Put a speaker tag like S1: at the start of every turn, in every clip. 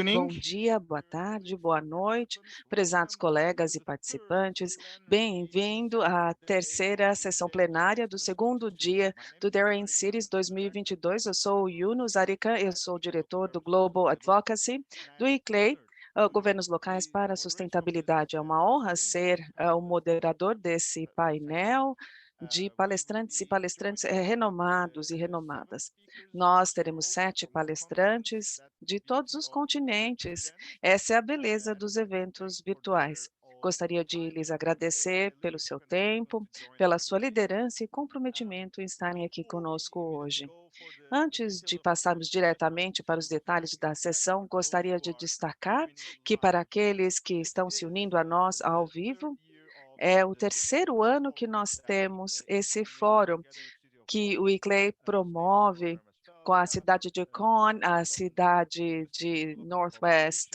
S1: afternoon.
S2: Bom dia, boa tarde, boa noite, prezados colegas e participantes. Bem-vindo à terceira sessão plenária do segundo dia do Daring Cities 2022. Eu sou o Yunus Arikan, eu sou o diretor do Global Advocacy do ICLEI, Governos Locais para a Sustentabilidade. É uma honra ser o moderador desse painel de palestrantes e palestrantes renomados e renomadas. Nós teremos 7 palestrantes de todos os continentes. Essa é a beleza dos eventos virtuais. Gostaria de lhes agradecer pelo seu tempo, pela sua liderança e comprometimento em estarem aqui conosco hoje. Antes de passarmos diretamente para os detalhes da sessão, gostaria de destacar que, para aqueles que estão se unindo a nós ao vivo, é o terceiro ano que nós temos esse fórum que o ICLEI promove com a cidade de Con, a cidade de Northwest,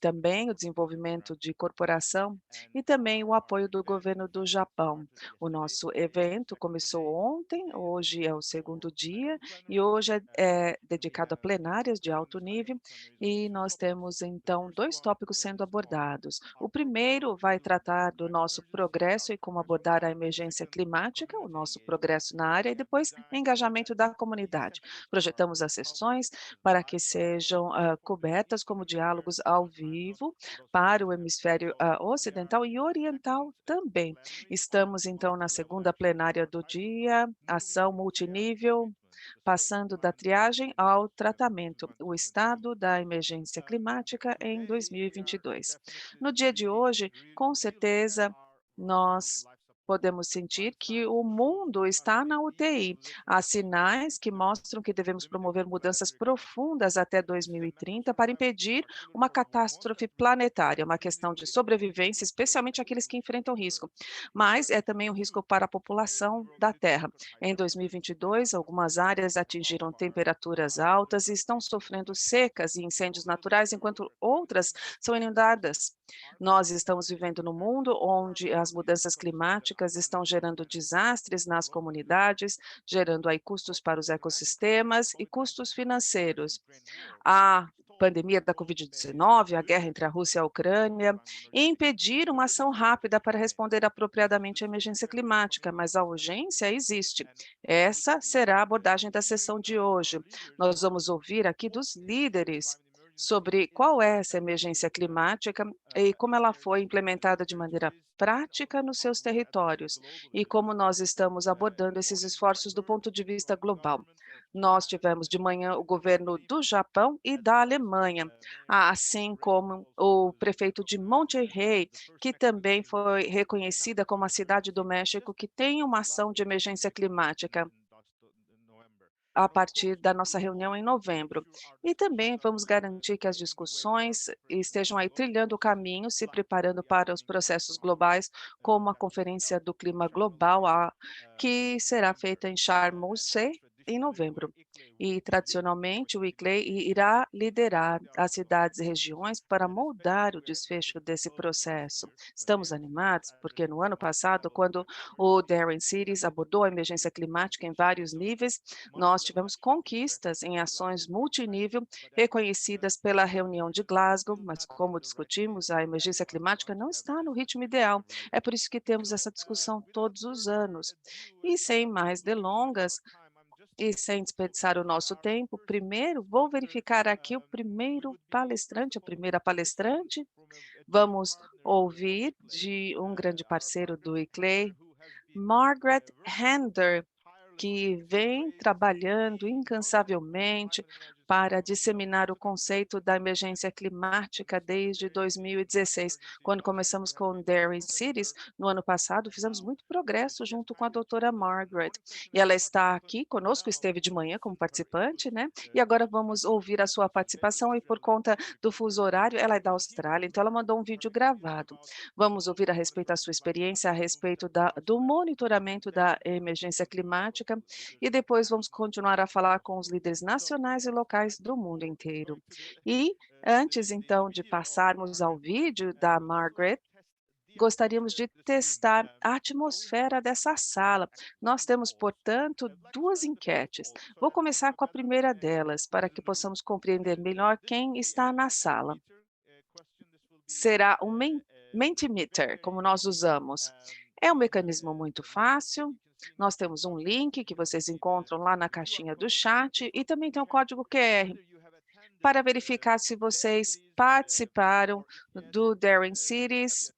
S2: também o desenvolvimento de corporação e também o apoio do governo do Japão. O nosso evento começou ontem, hoje é o segundo dia e hoje é dedicado a plenárias de alto nível e nós temos então 2 tópicos sendo abordados. O primeiro vai tratar do nosso progresso e como abordar a emergência climática, o nosso progresso na área e depois engajamento da comunidade. Projetamos as sessões para que sejam cobertas como diálogos ao vivo para o hemisfério ocidental e oriental também. Estamos então na segunda plenária do dia, ação multinível, passando da triagem ao tratamento, o estado da emergência climática em 2022. No dia de hoje, com certeza, nós podemos sentir que o mundo está na UTI. Há sinais que mostram que devemos promover mudanças profundas até 2030 para impedir uma catástrofe planetária, uma questão de sobrevivência, especialmente aqueles que enfrentam risco, mas é também um risco para a população da Terra. Em 2022, algumas áreas atingiram temperaturas altas e estão sofrendo secas e incêndios naturais, enquanto outras são inundadas. Nós estamos vivendo num mundo onde as mudanças climáticas estão gerando desastres nas comunidades, gerando aí custos para os ecossistemas e custos financeiros. A pandemia da Covid-19, a guerra entre a Rússia e a Ucrânia, e impedir uma ação rápida para responder apropriadamente à emergência climática, mas a urgência existe. Essa será a abordagem da sessão de hoje. Nós vamos ouvir aqui dos líderes sobre qual é essa emergência climática e como ela foi implementada de maneira prática nos seus territórios e como nós estamos abordando esses esforços do ponto de vista global. Nós tivemos de manhã o governo do Japão e da Alemanha, assim como o prefeito de Monterrey, que também foi reconhecida como a cidade do México que tem uma ação de emergência climática a partir da nossa reunião em novembro. E também vamos garantir que as discussões estejam aí trilhando o caminho, se preparando para os processos globais, como a Conferência do Clima Global, que será feita em Sharm el-Sheikh em novembro. E, tradicionalmente, o ICLEI irá liderar as cidades e regiões para moldar o desfecho desse processo. Estamos animados porque no ano passado, quando o Daring Cities abordou a emergência climática em vários níveis, nós tivemos conquistas em ações multinível reconhecidas pela reunião de Glasgow, mas como discutimos, a emergência climática não está no ritmo ideal. É por isso que temos essa discussão todos os anos. E sem mais delongas, e sem desperdiçar o nosso tempo, primeiro vou verificar aqui o primeiro palestrante, a primeira palestrante. Vamos ouvir de um grande parceiro do ICLEI, Margaret Hender, que vem trabalhando incansavelmente para disseminar o conceito da emergência climática desde 2016, quando começamos com o Daring Cities. No ano passado, fizemos muito progresso junto com a doutora Margaret, e ela está aqui conosco, esteve de manhã como participante, né? E agora vamos ouvir a sua participação, e por conta do fuso horário, ela é da Austrália, então ela mandou um vídeo gravado. Vamos ouvir a respeito da sua experiência, a respeito do monitoramento da emergência climática, e depois vamos continuar a falar com os líderes nacionais e locais do mundo inteiro. E antes, então, de passarmos ao vídeo da Margaret, gostaríamos de testar a atmosfera dessa sala. Nós temos, portanto, duas enquetes. Vou começar com a primeira delas, para que possamos compreender melhor quem está na sala. Será um Mentimeter, como nós usamos. É um mecanismo muito fácil. Nós temos um link que vocês encontram lá na caixinha do chat e também tem o código QR para verificar se vocês participaram do Daring Cities,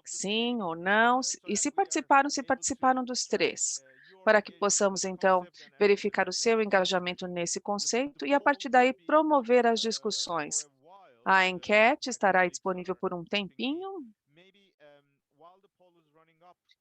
S2: sim ou não, e se participaram dos três, para que possamos, então, verificar o seu engajamento nesse conceito e, a partir daí, promover as discussões. A enquete estará disponível por um tempinho,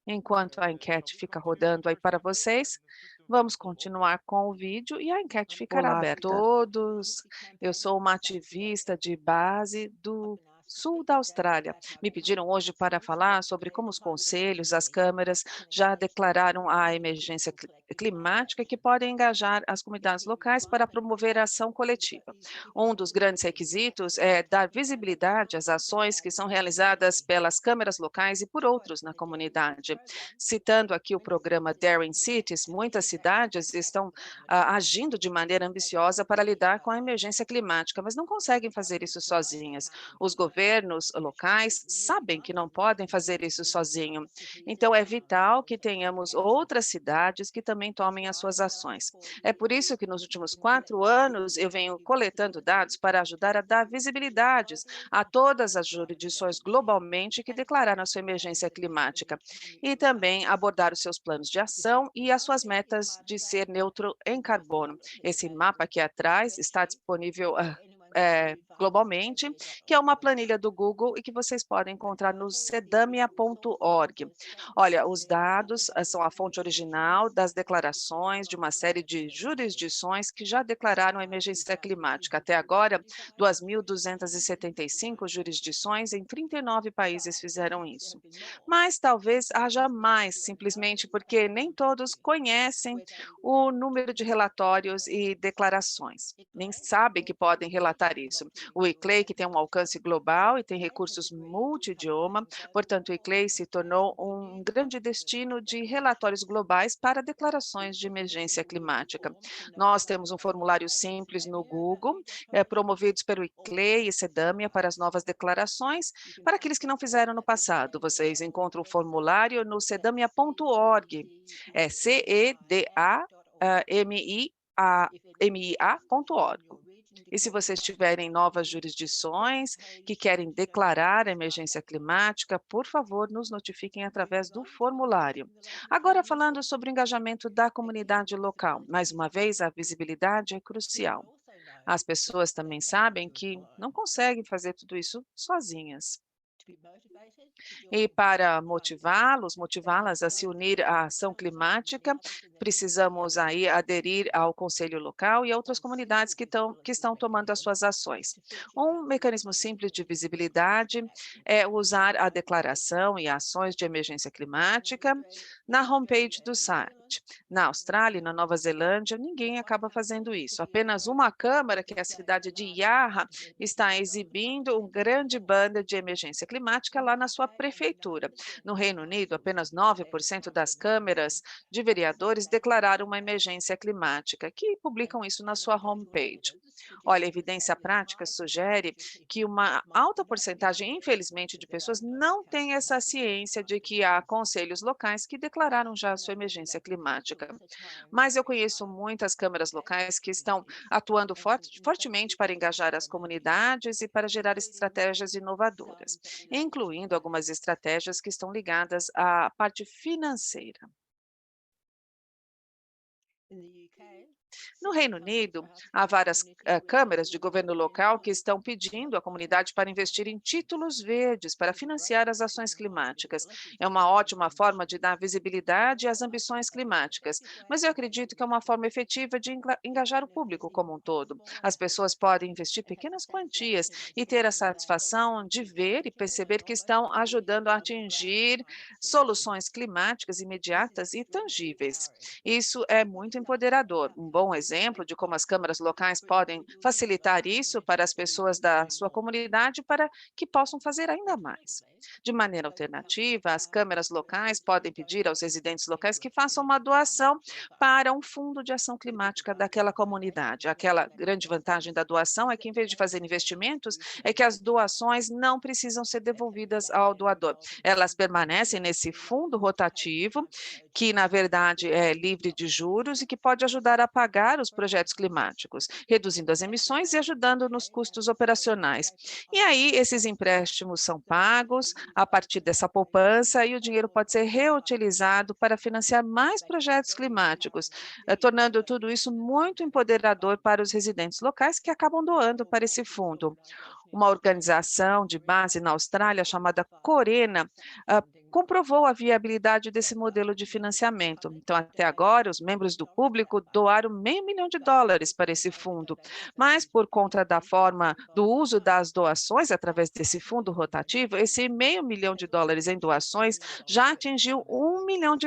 S2: enquanto a enquete fica rodando aí para vocês. Vamos continuar com o vídeo e a enquete ficará
S1: Olá a
S2: aberta. Todos, eu sou uma ativista de base do sul da Austrália. Me pediram hoje para falar sobre como os conselhos, as câmaras já declararam a emergência climática que podem engajar as comunidades locais para promover a ação coletiva. Um dos grandes requisitos é dar visibilidade às ações que são realizadas pelas câmaras locais e por outros na comunidade. Citando aqui o programa Daring Cities, muitas cidades estão agindo de maneira ambiciosa para lidar com a emergência climática, mas não conseguem fazer isso sozinhas. Os governos locais sabem que não podem fazer isso sozinho. Então, é vital que tenhamos outras cidades que também tomem as suas ações. É por isso que nos últimos 4 anos eu venho coletando dados para ajudar a dar visibilidades a todas as jurisdições globalmente que declararam a sua emergência climática e também abordar os seus planos de ação e as suas metas de ser neutro em carbono. Esse mapa aqui atrás está disponível globalmente, que é uma planilha do Google e que vocês podem encontrar no cedamia.org. Olha, os dados são a fonte original das declarações de uma série de jurisdições que já declararam a emergência climática. Até agora, 2.275 jurisdições em 39 países fizeram isso. Mas talvez haja mais, simplesmente porque nem todos conhecem o número de relatórios e declarações, nem sabem que podem relatar isso. O ICLEI, que tem um alcance global e tem recursos multidioma, portanto, o ICLEI se tornou um grande destino de relatórios globais para declarações de emergência climática. Nós temos um formulário simples no Google, promovidos pelo ICLEI e CEDAMIA para as novas declarações, para aqueles que não fizeram no passado. Vocês encontram o formulário no cedamia.org, é CEDAMIA.org. E se vocês tiverem novas jurisdições que querem declarar a emergência climática, por favor, nos notifiquem através do formulário. Agora, falando sobre o engajamento da comunidade local, mais uma vez, a visibilidade é crucial. As pessoas também sabem que não conseguem fazer tudo isso sozinhas. E para motivá-las a se unir à ação climática, precisamos aí aderir ao conselho local e a outras comunidades que estão tomando as suas ações. Um mecanismo simples de visibilidade é usar a declaração e ações de emergência climática na homepage do site. Na Austrália e na Nova Zelândia, ninguém acaba fazendo isso. Apenas uma câmara, que é a cidade de Yarra, está exibindo um grande banner de emergência climática lá na sua prefeitura. No Reino Unido, apenas 9% das câmeras de vereadores declararam uma emergência climática, que publicam isso na sua homepage. Olha, a evidência prática sugere que uma alta porcentagem, infelizmente, de pessoas não tem essa ciência de que há conselhos locais que declararam já a sua emergência climática. Mas eu conheço muitas câmaras locais que estão atuando fortemente para engajar as comunidades e para gerar estratégias inovadoras, incluindo algumas estratégias que estão ligadas à parte financeira. No Reino Unido, há várias câmaras de governo local que estão pedindo à comunidade para investir em títulos verdes para financiar as ações climáticas. É uma ótima forma de dar visibilidade às ambições climáticas, mas eu acredito que é uma forma efetiva de engajar o público como um todo. As pessoas podem investir pequenas quantias e ter a satisfação de ver e perceber que estão ajudando a atingir soluções climáticas imediatas e tangíveis. Isso é muito empoderador. Um bom exemplo de como as câmaras locais podem facilitar isso para as pessoas da sua comunidade para que possam fazer ainda mais. De maneira alternativa, as câmaras locais podem pedir aos residentes locais que façam uma doação para um fundo de ação climática daquela comunidade. Aquela grande vantagem da doação é que, em vez de fazer investimentos, é que as doações não precisam ser devolvidas ao doador. Elas permanecem nesse fundo rotativo, que na verdade é livre de juros e que pode ajudar a pagar os projetos climáticos, reduzindo as emissões e ajudando nos custos operacionais. E aí, esses empréstimos são pagos a partir dessa poupança e o dinheiro pode ser reutilizado para financiar mais projetos climáticos, tornando tudo isso muito empoderador para os residentes locais que acabam doando para esse fundo. Uma organização de base na Austrália chamada Corena comprovou a viabilidade desse modelo de financiamento. Então, até agora, os membros do público doaram $500 mil para esse fundo, mas por conta da forma do uso das doações através desse fundo rotativo, esse $500 mil em doações já atingiu $1 milhão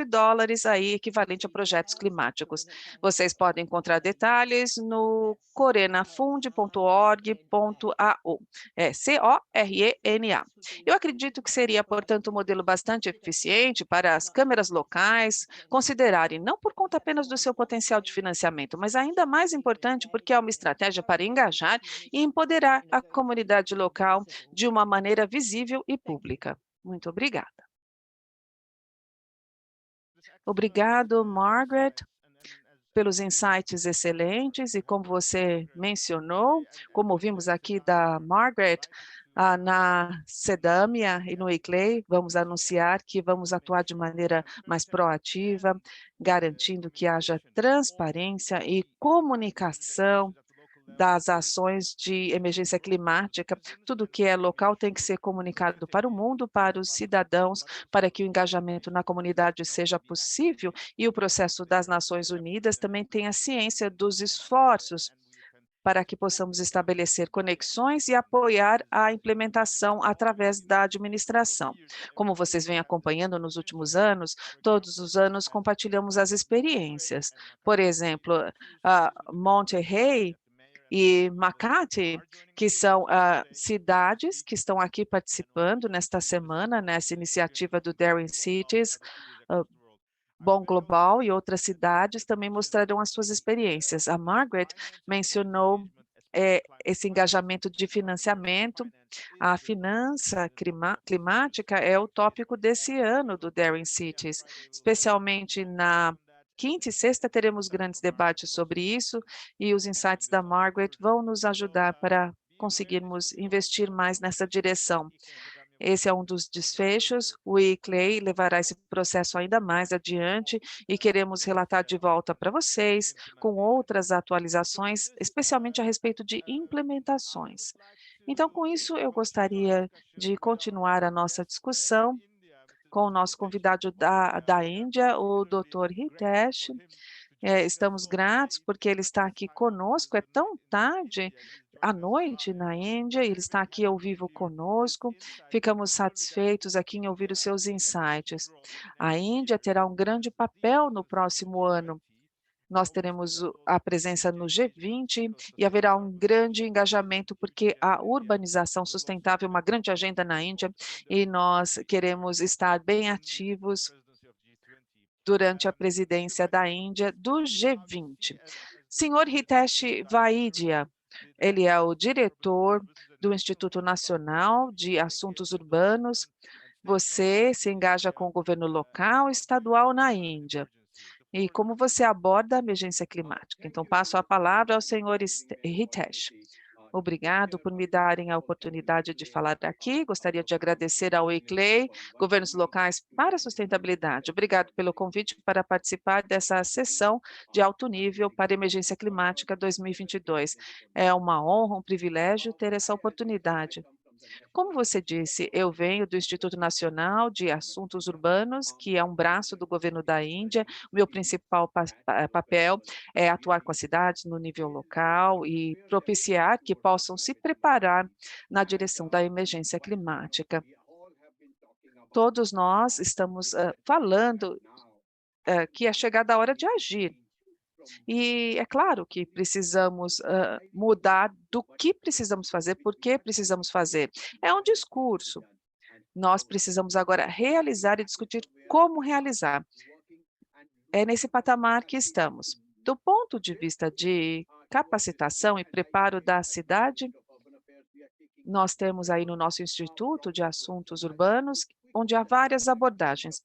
S2: aí, equivalente a projetos climáticos. Vocês podem encontrar detalhes no corenafund.org.au. É CORENA. Eu acredito que seria, portanto, um modelo bastante eficiente para as câmeras locais considerarem, não por conta apenas do seu potencial de financiamento, mas ainda mais importante porque é uma estratégia para engajar e empoderar a comunidade local de uma maneira visível e pública. Muito obrigada. Obrigado, Margaret, pelos insights excelentes e como você mencionou, como vimos aqui da Margaret, na Sedâmia e no ICLEI, vamos anunciar que vamos atuar de maneira mais proativa, garantindo que haja transparência e comunicação das ações de emergência climática. Tudo que é local tem que ser comunicado para o mundo, para os cidadãos, para que o engajamento na comunidade seja possível e o processo das Nações Unidas também tenha ciência dos esforços para que possamos estabelecer conexões e apoiar a implementação através da administração. Como vocês vêm acompanhando nos últimos anos, todos os anos compartilhamos as experiências. Por exemplo, Monterrey e Makati, que são cidades que estão aqui participando nesta semana, nessa iniciativa do Daring Cities, ah, Bom Global e outras cidades também mostrarão as suas experiências. A Margaret mencionou esse engajamento de financiamento. A finança climática é o tópico desse ano do Daring Cities, especialmente na quinta e sexta teremos grandes debates sobre isso e os insights da Margaret vão nos ajudar para conseguirmos investir mais nessa direção. Esse é um dos desfechos. O ICLEI levará esse processo ainda mais adiante e queremos relatar de volta para vocês com outras atualizações, especialmente a respeito de implementações. Então, com isso, eu gostaria de continuar a nossa discussão com o nosso convidado da Índia, o Dr. Hitesh. Estamos gratos porque ele está aqui conosco, é tão tarde à noite na Índia, ele está aqui ao vivo conosco, ficamos satisfeitos aqui em ouvir os seus insights. A Índia terá um grande papel no próximo ano. Nós teremos a presença no G20 e haverá um grande engajamento, porque a urbanização sustentável é uma grande agenda na Índia e nós queremos estar bem ativos durante a presidência da Índia do G20. Senhor Hitesh Vaidya, ele é o diretor do Instituto Nacional de Assuntos Urbanos. Você se engaja com o governo local e estadual na Índia. E como você aborda a emergência climática? Então, passo a palavra ao senhor Hitesh. Obrigado por me darem a oportunidade de falar aqui. Gostaria de agradecer ao ICLEI, governos locais para a sustentabilidade. Obrigado pelo convite para participar dessa sessão de alto nível para emergência climática 2022. É uma honra, um privilégio ter essa oportunidade. Como você disse, eu venho do Instituto Nacional de Assuntos Urbanos, que é um braço do governo da Índia. O meu principal papel é atuar com as cidades no nível local e propiciar que possam se preparar na direção da emergência climática. Todos nós estamos falando que é chegada a hora de agir. E é claro que precisamos mudar do que precisamos fazer, por que precisamos fazer. É um discurso. Nós precisamos agora realizar e discutir como realizar. É nesse patamar que estamos. Do ponto de vista de capacitação e preparo da cidade, nós temos aí no nosso Instituto de Assuntos Urbanos, onde há várias abordagens.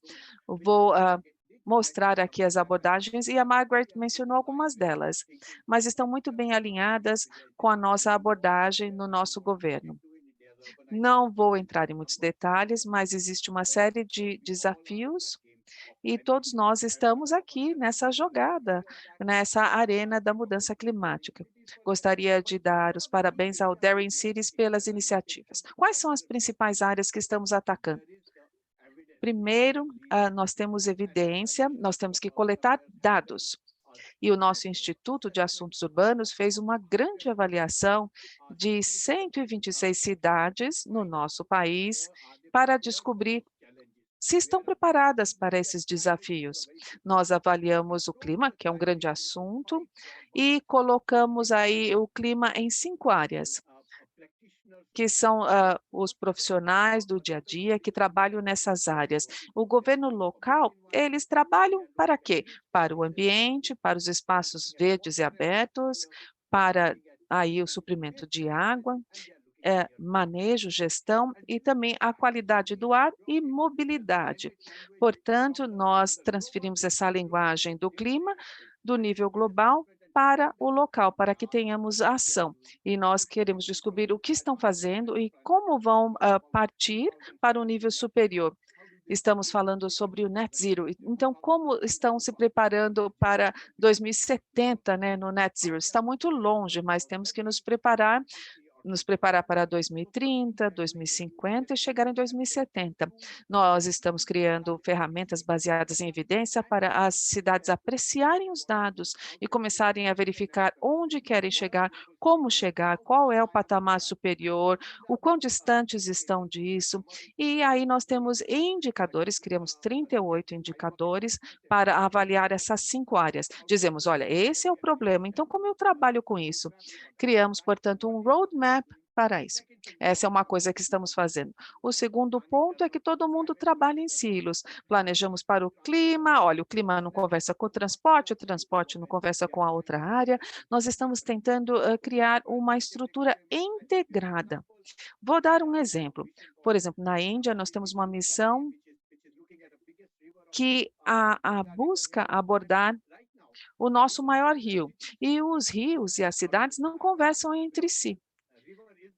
S2: Eu vou mostrar aqui as abordagens e a Margaret mencionou algumas delas, mas estão muito bem alinhadas com a nossa abordagem no nosso governo. Não vou entrar em muitos detalhes, mas existe uma série de desafios e todos nós estamos aqui nessa jogada, nessa arena da mudança climática. Gostaria de dar os parabéns ao Daring Cities pelas iniciativas. Quais são as principais áreas que estamos atacando? Primeiro, nós temos evidência, nós temos que coletar dados. E o nosso Instituto de Assuntos Urbanos fez uma grande avaliação de 126 cidades no nosso país para descobrir se estão preparadas para esses desafios. Nós avaliamos o clima, que é um grande assunto, e colocamos aí o clima em 5 áreas, que são os profissionais do dia a dia que trabalham nessas áreas. O governo local, eles trabalham para quê? Para o ambiente, para os espaços verdes e abertos, para aí o suprimento de água, manejo, gestão e também a qualidade do ar e mobilidade. Portanto, nós transferimos essa linguagem do clima, do nível global, para o local, para que tenhamos ação. E nós queremos descobrir o que estão fazendo e como vão partir para o nível superior. Estamos falando sobre o net zero. Então, como estão se preparando para 2070, né, no net zero? Está muito longe, mas temos que nos preparar para 2030, 2050 e chegar em 2070. Nós estamos criando ferramentas baseadas em evidência para as cidades apreciarem os dados e começarem a verificar onde querem chegar, como chegar, qual é o patamar superior, o quão distantes estão disso. E aí nós temos indicadores, criamos 38 indicadores para avaliar essas 5 áreas. Dizemos, olha, esse é o problema, então como eu trabalho com isso? Criamos, portanto, um roadmap para isso. Essa é uma coisa que estamos fazendo. O segundo ponto é que todo mundo trabalha em silos. Planejamos para o clima, olha, o clima não conversa com o transporte não conversa com a outra área. Nós estamos tentando criar uma estrutura integrada. Vou dar um exemplo. Por exemplo, na Índia, nós temos uma missão que busca abordar o nosso maior rio. E os rios e as cidades não conversam entre si.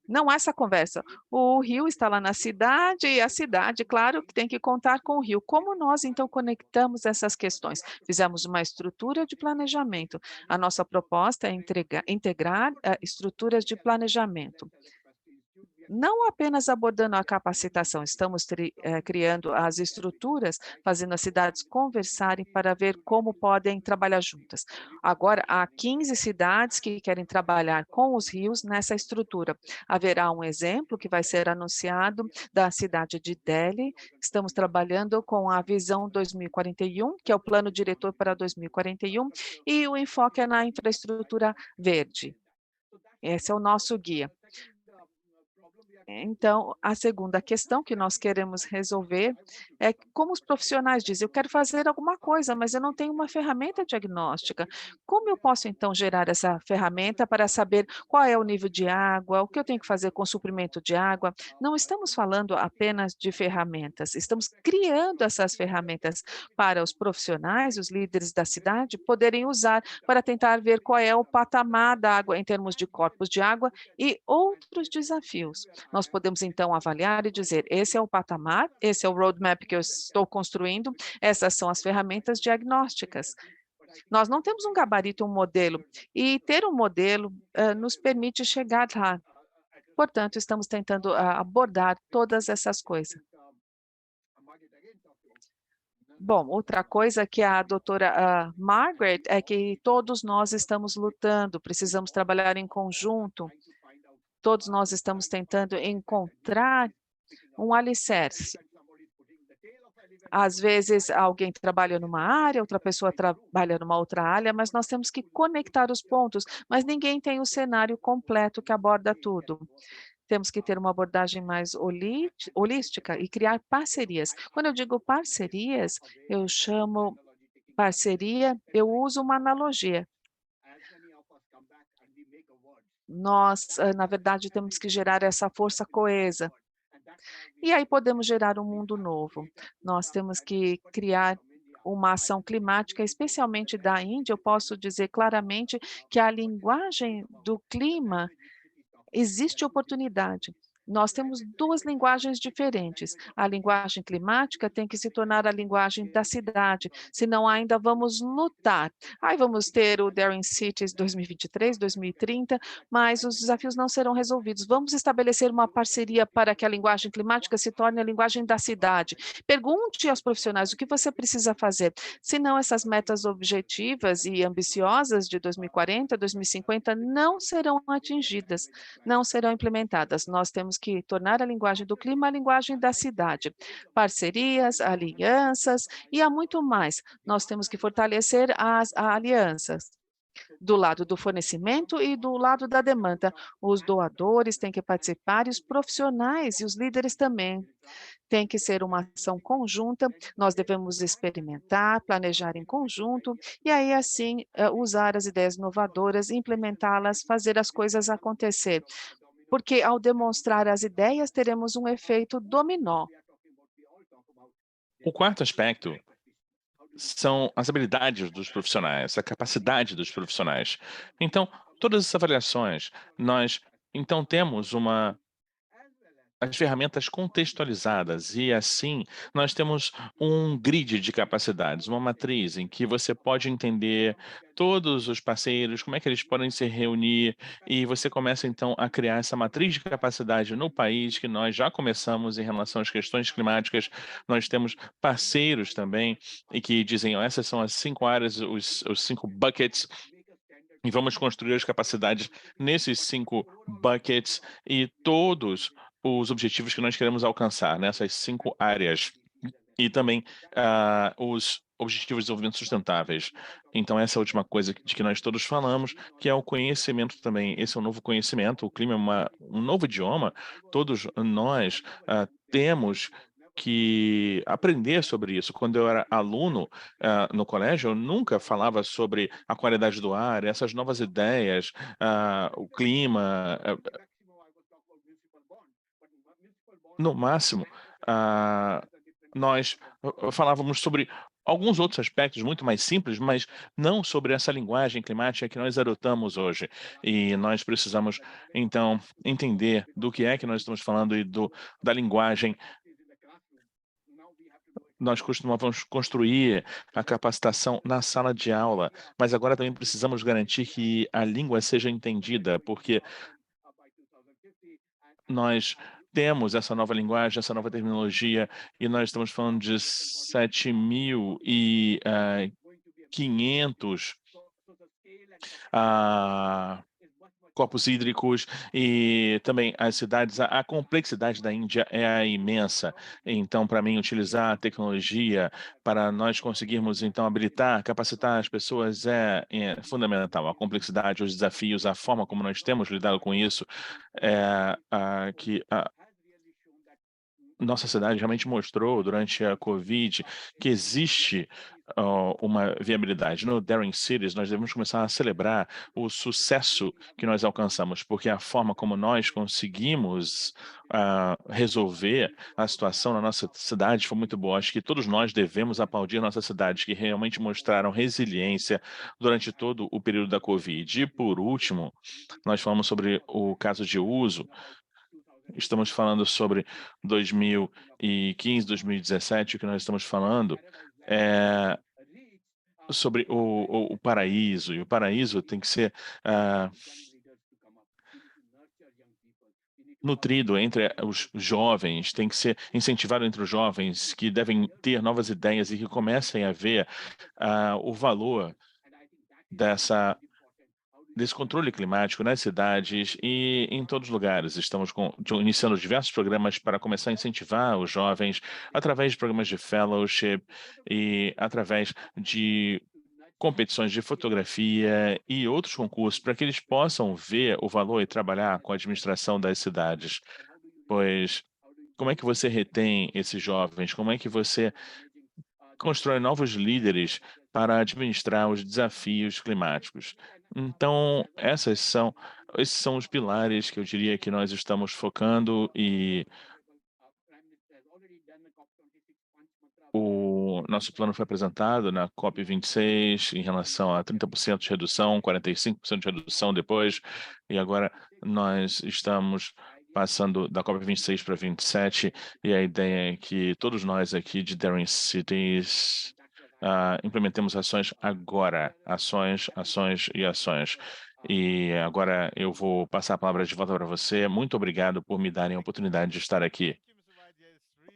S2: Não há essa conversa. O rio está lá na cidade e a cidade, claro, que tem que contar com o rio. Como nós, então, conectamos essas questões? Fizemos uma estrutura de planejamento. A nossa proposta é integrar estruturas de planejamento. Não apenas abordando a capacitação, estamos criando as estruturas, fazendo as cidades conversarem para ver como podem trabalhar juntas. Agora, há 15 cidades que querem trabalhar com os rios nessa estrutura. Haverá um exemplo que vai ser anunciado da cidade de Delhi. Estamos trabalhando com a Visão 2041, que é o plano diretor para 2041, e o enfoque é na infraestrutura verde. Esse é o nosso guia. Então, a segunda questão que nós queremos resolver é como os profissionais dizem, eu quero fazer alguma coisa, mas eu não tenho uma ferramenta diagnóstica. Como eu posso, então, gerar essa ferramenta para saber qual é o nível de água, o que eu tenho que fazer com o suprimento de água? Não estamos falando apenas de ferramentas, estamos criando essas ferramentas para os profissionais, os líderes da cidade, poderem usar para tentar ver qual é o patamar da água em termos de corpos de água e outros desafios. Nós podemos, então, avaliar e dizer, esse é o patamar, esse é o roadmap que eu estou construindo, essas são as ferramentas diagnósticas. Nós não temos um gabarito, um modelo, e ter um modelo nos permite chegar lá. Portanto, estamos tentando abordar todas essas coisas. Bom, outra coisa que a doutora Margaret é que todos nós estamos lutando, precisamos trabalhar em conjunto, todos nós estamos tentando encontrar um alicerce. Às vezes, alguém trabalha numa área, outra pessoa trabalha numa outra área, mas nós temos que conectar os pontos, mas ninguém tem o cenário completo que aborda tudo. Temos que ter uma abordagem mais holística e criar parcerias. Quando eu digo parcerias, eu chamo parceria, eu uso uma analogia. Nós, na verdade, temos que gerar essa força coesa. E aí podemos gerar um mundo novo. Nós temos que criar uma ação climática, especialmente da Índia. Eu posso dizer claramente que a linguagem do clima existe oportunidade. Nós temos 2 linguagens diferentes. A linguagem climática tem que se tornar a linguagem da cidade, senão ainda vamos lutar. Aí vamos ter o Daring Cities 2023, 2030, mas os desafios não serão resolvidos. Vamos estabelecer uma parceria para que a linguagem climática se torne a linguagem da cidade. Pergunte aos profissionais o que você precisa fazer, senão essas metas objetivas e ambiciosas de 2040, 2050 não serão atingidas, não serão implementadas. Nós temos que tornar a linguagem do clima a linguagem da cidade. Parcerias, alianças e há muito mais. Nós temos que fortalecer as alianças do lado do fornecimento e do lado da demanda. Os doadores têm que participar e os profissionais e os líderes também. Tem que ser uma ação conjunta, nós devemos experimentar, planejar em conjunto e aí assim usar as ideias inovadoras, implementá-las, fazer as coisas acontecer. Porque ao demonstrar as ideias, teremos um efeito dominó.
S1: O quarto aspecto são as habilidades dos profissionais, a capacidade dos profissionais. Então, todas essas avaliações, nós então temos as ferramentas contextualizadas e assim nós temos um grid de capacidades, uma matriz em que você pode entender todos os parceiros, como é que eles podem se reunir e você começa então a criar essa matriz de capacidade no país que nós já começamos em relação às questões climáticas. Nós temos parceiros também e que dizem, ó, essas são as 5 áreas, os 5 buckets e vamos construir as capacidades nesses 5 buckets e todos os objetivos que nós queremos alcançar nessas 5 áreas. E também os objetivos de desenvolvimento sustentáveis. Então, essa é a última coisa de que nós todos falamos, que é o conhecimento também. Esse é um novo conhecimento, o clima é um novo idioma. Todos nós temos que aprender sobre isso. Quando eu era aluno no colégio, eu nunca falava sobre a qualidade do ar, essas novas ideias, o clima. No máximo, nós falávamos sobre alguns outros aspectos muito mais simples, mas não sobre essa linguagem climática que nós adotamos hoje. E nós precisamos, então, entender do que é que nós estamos falando e da linguagem. Nós costumávamos construir a capacitação na sala de aula, mas agora também precisamos garantir que a língua seja entendida, porque nós temos essa nova linguagem, essa nova terminologia, e nós estamos falando de 7.500 corpos hídricos e também as cidades. A complexidade da Índia é imensa. Então, para mim, utilizar a tecnologia para nós conseguirmos, então, habilitar, capacitar as pessoas é fundamental. A complexidade, os desafios, a forma como nós temos lidado com isso, que nossa cidade realmente mostrou durante a Covid que existe uma viabilidade. No Daring Cities, nós devemos começar a celebrar o sucesso que nós alcançamos, porque a forma como nós conseguimos resolver a situação na nossa cidade foi muito boa. Acho que todos nós devemos aplaudir nossas cidades, que realmente mostraram resiliência durante todo o período da Covid. E, por último, nós falamos sobre o caso de uso. Estamos falando sobre 2015, 2017, o que nós estamos falando é sobre o paraíso, e o paraíso tem que ser nutrido entre os jovens, tem que ser incentivado entre os jovens, que devem ter novas ideias e que comecem a ver o valor dessa desse controle climático nas cidades e em todos os lugares. Estamos iniciando diversos programas para começar a incentivar os jovens através de programas de fellowship e através de competições de fotografia e outros concursos para que eles possam ver o valor e trabalhar com a administração das cidades. Pois como é que você retém esses jovens? Como é que você constrói novos líderes para administrar os desafios climáticos? Então, esses são os pilares que eu diria que nós estamos focando e o nosso plano foi apresentado na COP26 em relação a 30% de redução, 45% de redução depois, e agora nós estamos passando da COP26 para 27, e a ideia é que todos nós aqui de Daring Cities implementemos ações agora, ações, ações e ações. E agora eu vou passar a palavra de volta para você. Muito obrigado por me darem a oportunidade de estar aqui.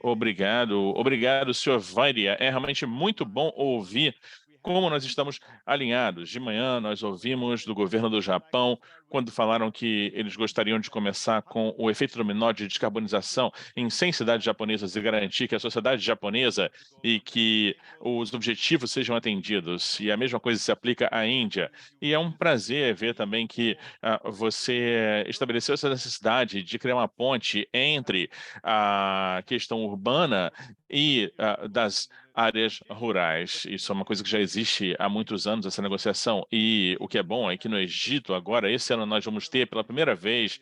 S1: Obrigado, obrigado, senhor Vairia. É realmente muito bom ouvir como nós estamos alinhados. De manhã, nós ouvimos do governo do Japão, quando falaram que eles gostariam de começar com o efeito dominó de descarbonização em 100 cidades japonesas e garantir que a sociedade japonesa e que os objetivos sejam atendidos. E a mesma coisa se aplica à Índia. E é um prazer ver também que você estabeleceu essa necessidade de criar uma ponte entre a questão urbana e das áreas rurais. Isso é uma coisa que já existe há muitos anos, essa negociação. E o que é bom é que no Egito, agora, esse ano, nós vamos ter pela primeira vez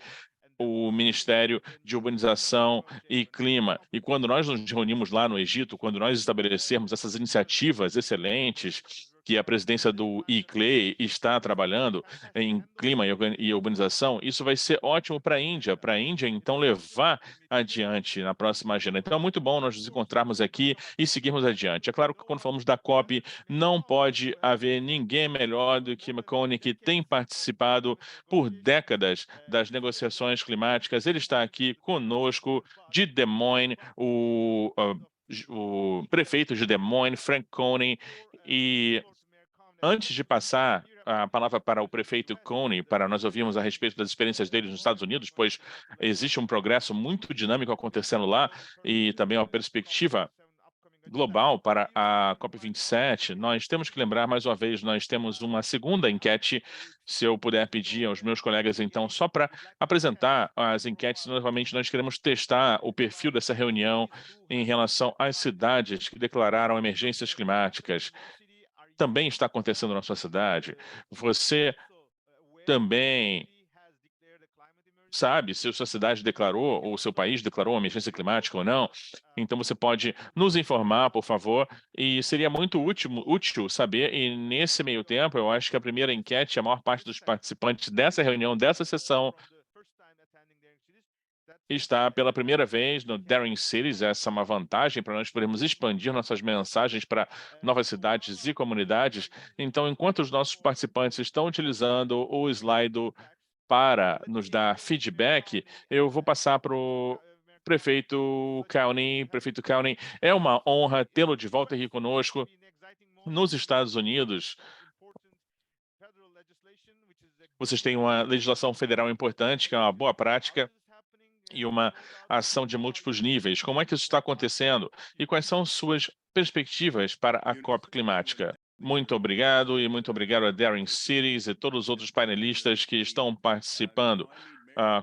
S1: o Ministério de Urbanização e Clima. E quando nós nos reunimos lá no Egito, quando nós estabelecermos essas iniciativas excelentes que a presidência do ICLEI está trabalhando em clima e urbanização, isso vai ser ótimo para a Índia, então, levar adiante na próxima agenda. Então, é muito bom nós nos encontrarmos aqui e seguirmos adiante. É claro que quando falamos da COP, não pode haver ninguém melhor do que McConnell, que tem participado por décadas das negociações climáticas. Ele está aqui conosco de Des Moines, o prefeito de Des Moines, Frank Coney, e antes de passar a palavra para o prefeito Coney, para nós ouvirmos a respeito das experiências dele nos Estados Unidos, pois existe um progresso muito dinâmico acontecendo lá e também uma perspectiva global para a COP27, nós temos que lembrar mais uma vez, nós temos uma segunda enquete, se eu puder pedir aos meus colegas, então, só para apresentar as enquetes, novamente nós queremos testar o perfil dessa reunião em relação às cidades que declararam emergências climáticas. Também está acontecendo na sua cidade. Você também sabe se a sua cidade declarou ou o seu país declarou uma emergência climática ou não. Então você pode nos informar, por favor, e seria muito útil saber. E nesse meio tempo, eu acho que a primeira enquete, a maior parte dos participantes dessa reunião, dessa sessão, está pela primeira vez no Daring Cities. Essa é uma vantagem para nós podermos expandir nossas mensagens para novas cidades e comunidades. Então, enquanto os nossos participantes estão utilizando o Slido para nos dar feedback, eu vou passar para o prefeito County. Prefeito County, é uma honra tê-lo de volta aqui conosco nos Estados Unidos. Vocês têm uma legislação federal importante, que é uma boa prática, e uma ação de múltiplos níveis. Como é que isso está acontecendo? E quais são suas perspectivas para a COP climática? Muito obrigado, e muito obrigado a Daring Cities e todos os outros painelistas que estão participando.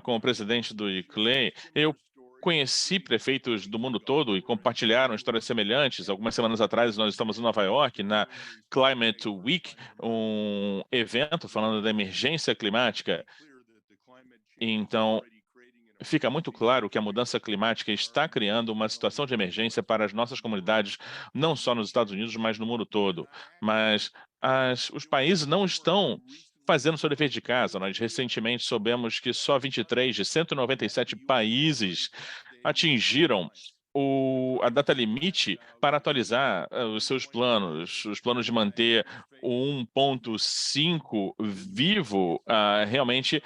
S1: Como presidente do ICLEI, eu conheci prefeitos do mundo todo e compartilharam histórias semelhantes. Algumas semanas atrás, nós estamos em Nova York, na Climate Week, um evento falando da emergência climática. Então, fica muito claro que a mudança climática está criando uma situação de emergência para as nossas comunidades, não só nos Estados Unidos, mas no mundo todo. Mas os países não estão fazendo seu dever de casa. Nós recentemente soubemos que só 23 de 197 países atingiram a data limite para atualizar os seus planos, os planos de manter o 1.5 vivo, realmente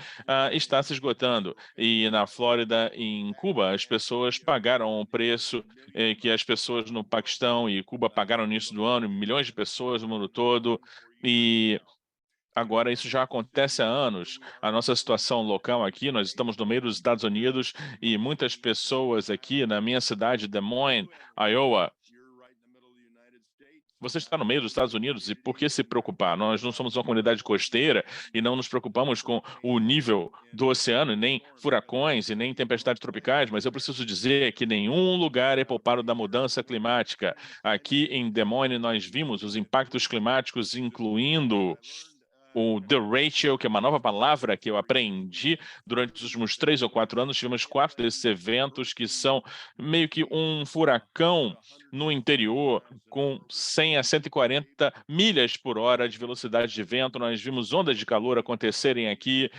S1: está se esgotando. E na Flórida e em Cuba, as pessoas pagaram o preço que as pessoas no Paquistão e Cuba pagaram no início do ano, milhões de pessoas no mundo todo, e Agora, isso já acontece há anos. A nossa situação local aqui, nós estamos no meio dos Estados Unidos e muitas pessoas aqui na minha cidade, Des Moines, Iowa. Você está no meio dos Estados Unidos e por que se preocupar? Nós não somos uma comunidade costeira e não nos preocupamos com o nível do oceano, nem furacões e nem tempestades tropicais, mas eu preciso dizer que nenhum lugar é poupado da mudança climática. Aqui em Des Moines, nós vimos os impactos climáticos, incluindo o The Ratio, que é uma nova palavra que eu aprendi durante os últimos 3 ou 4 anos. Tivemos 4 desses eventos que são meio que um furacão no interior, com 100 a 140 milhas por hora de velocidade de vento. Nós vimos ondas de calor acontecerem aqui,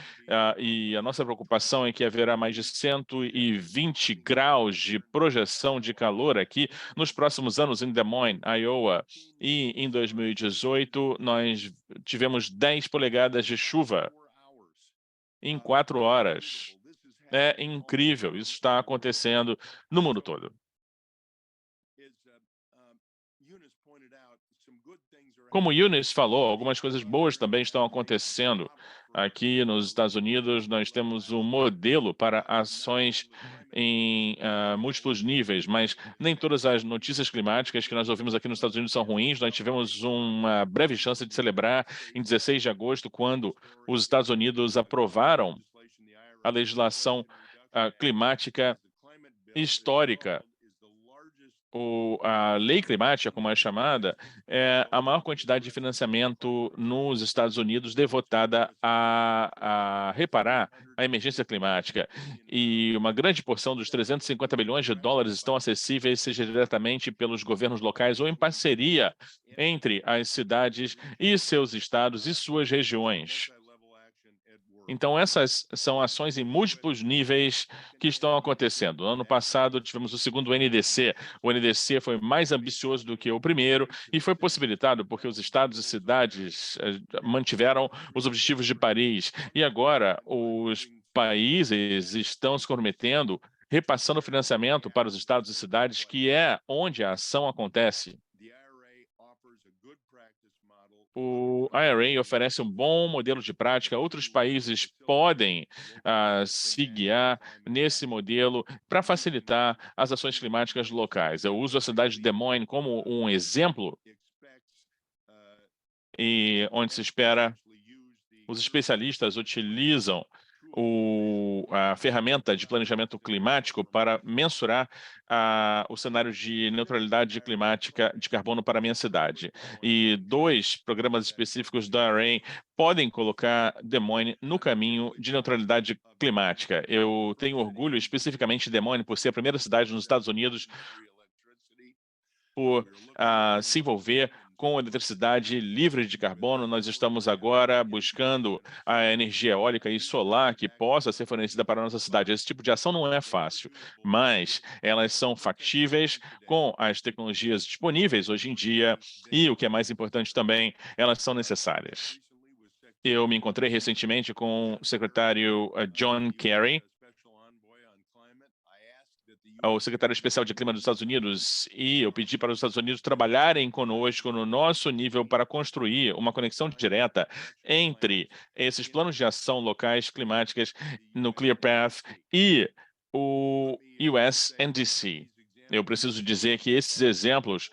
S1: e a nossa preocupação é que haverá mais de 120 graus de projeção de calor aqui nos próximos anos em Des Moines, Iowa. E em 2018, nós tivemos 10 polegadas de chuva em 4 horas. É incrível, isso está acontecendo no mundo todo. Como o Eunice falou, algumas coisas boas também estão acontecendo. Aqui nos Estados Unidos, nós temos um modelo para ações em múltiplos níveis, mas nem todas as notícias climáticas que nós ouvimos aqui nos Estados Unidos são ruins. Nós tivemos uma breve chance de celebrar em 16 de agosto, quando os Estados Unidos aprovaram a legislação climática histórica. A lei climática, como é chamada, é a maior quantidade de financiamento nos Estados Unidos devotada a reparar a emergência climática. E uma grande porção dos 350 bilhões de dólares estão acessíveis, seja diretamente pelos governos locais ou em parceria entre as cidades e seus estados e suas regiões. Então, essas são ações em múltiplos níveis que estão acontecendo. No ano passado, tivemos o segundo NDC. O NDC foi mais ambicioso do que o primeiro e foi possibilitado porque os estados e cidades mantiveram os objetivos de Paris. E agora, os países estão se comprometendo, repassando financiamento para os estados e cidades, que é onde a ação acontece. O IRA oferece um bom modelo de prática. Outros países podem se guiar nesse modelo para facilitar as ações climáticas locais. Eu uso a cidade de Des Moines como um exemplo, e onde se espera, os especialistas utilizam a ferramenta de planejamento climático para mensurar o cenário de neutralidade climática de carbono para a minha cidade. E 2 programas específicos da IRA podem colocar Des Moines no caminho de neutralidade climática. Eu tenho orgulho especificamente de Des Moines por ser a primeira cidade nos Estados Unidos por se envolver com eletricidade livre de carbono. Nós estamos agora buscando a energia eólica e solar que possa ser fornecida para a nossa cidade. Esse tipo de ação não é fácil, mas elas são factíveis com as tecnologias disponíveis hoje em dia e, o que é mais importante também, elas são necessárias. Eu me encontrei recentemente com o secretário John Kerry, o secretário especial de Clima dos Estados Unidos, e eu pedi para os Estados Unidos trabalharem conosco no nosso nível para construir uma conexão direta entre esses planos de ação locais climáticas no ClearPath e o US NDC. Eu preciso dizer que esses exemplos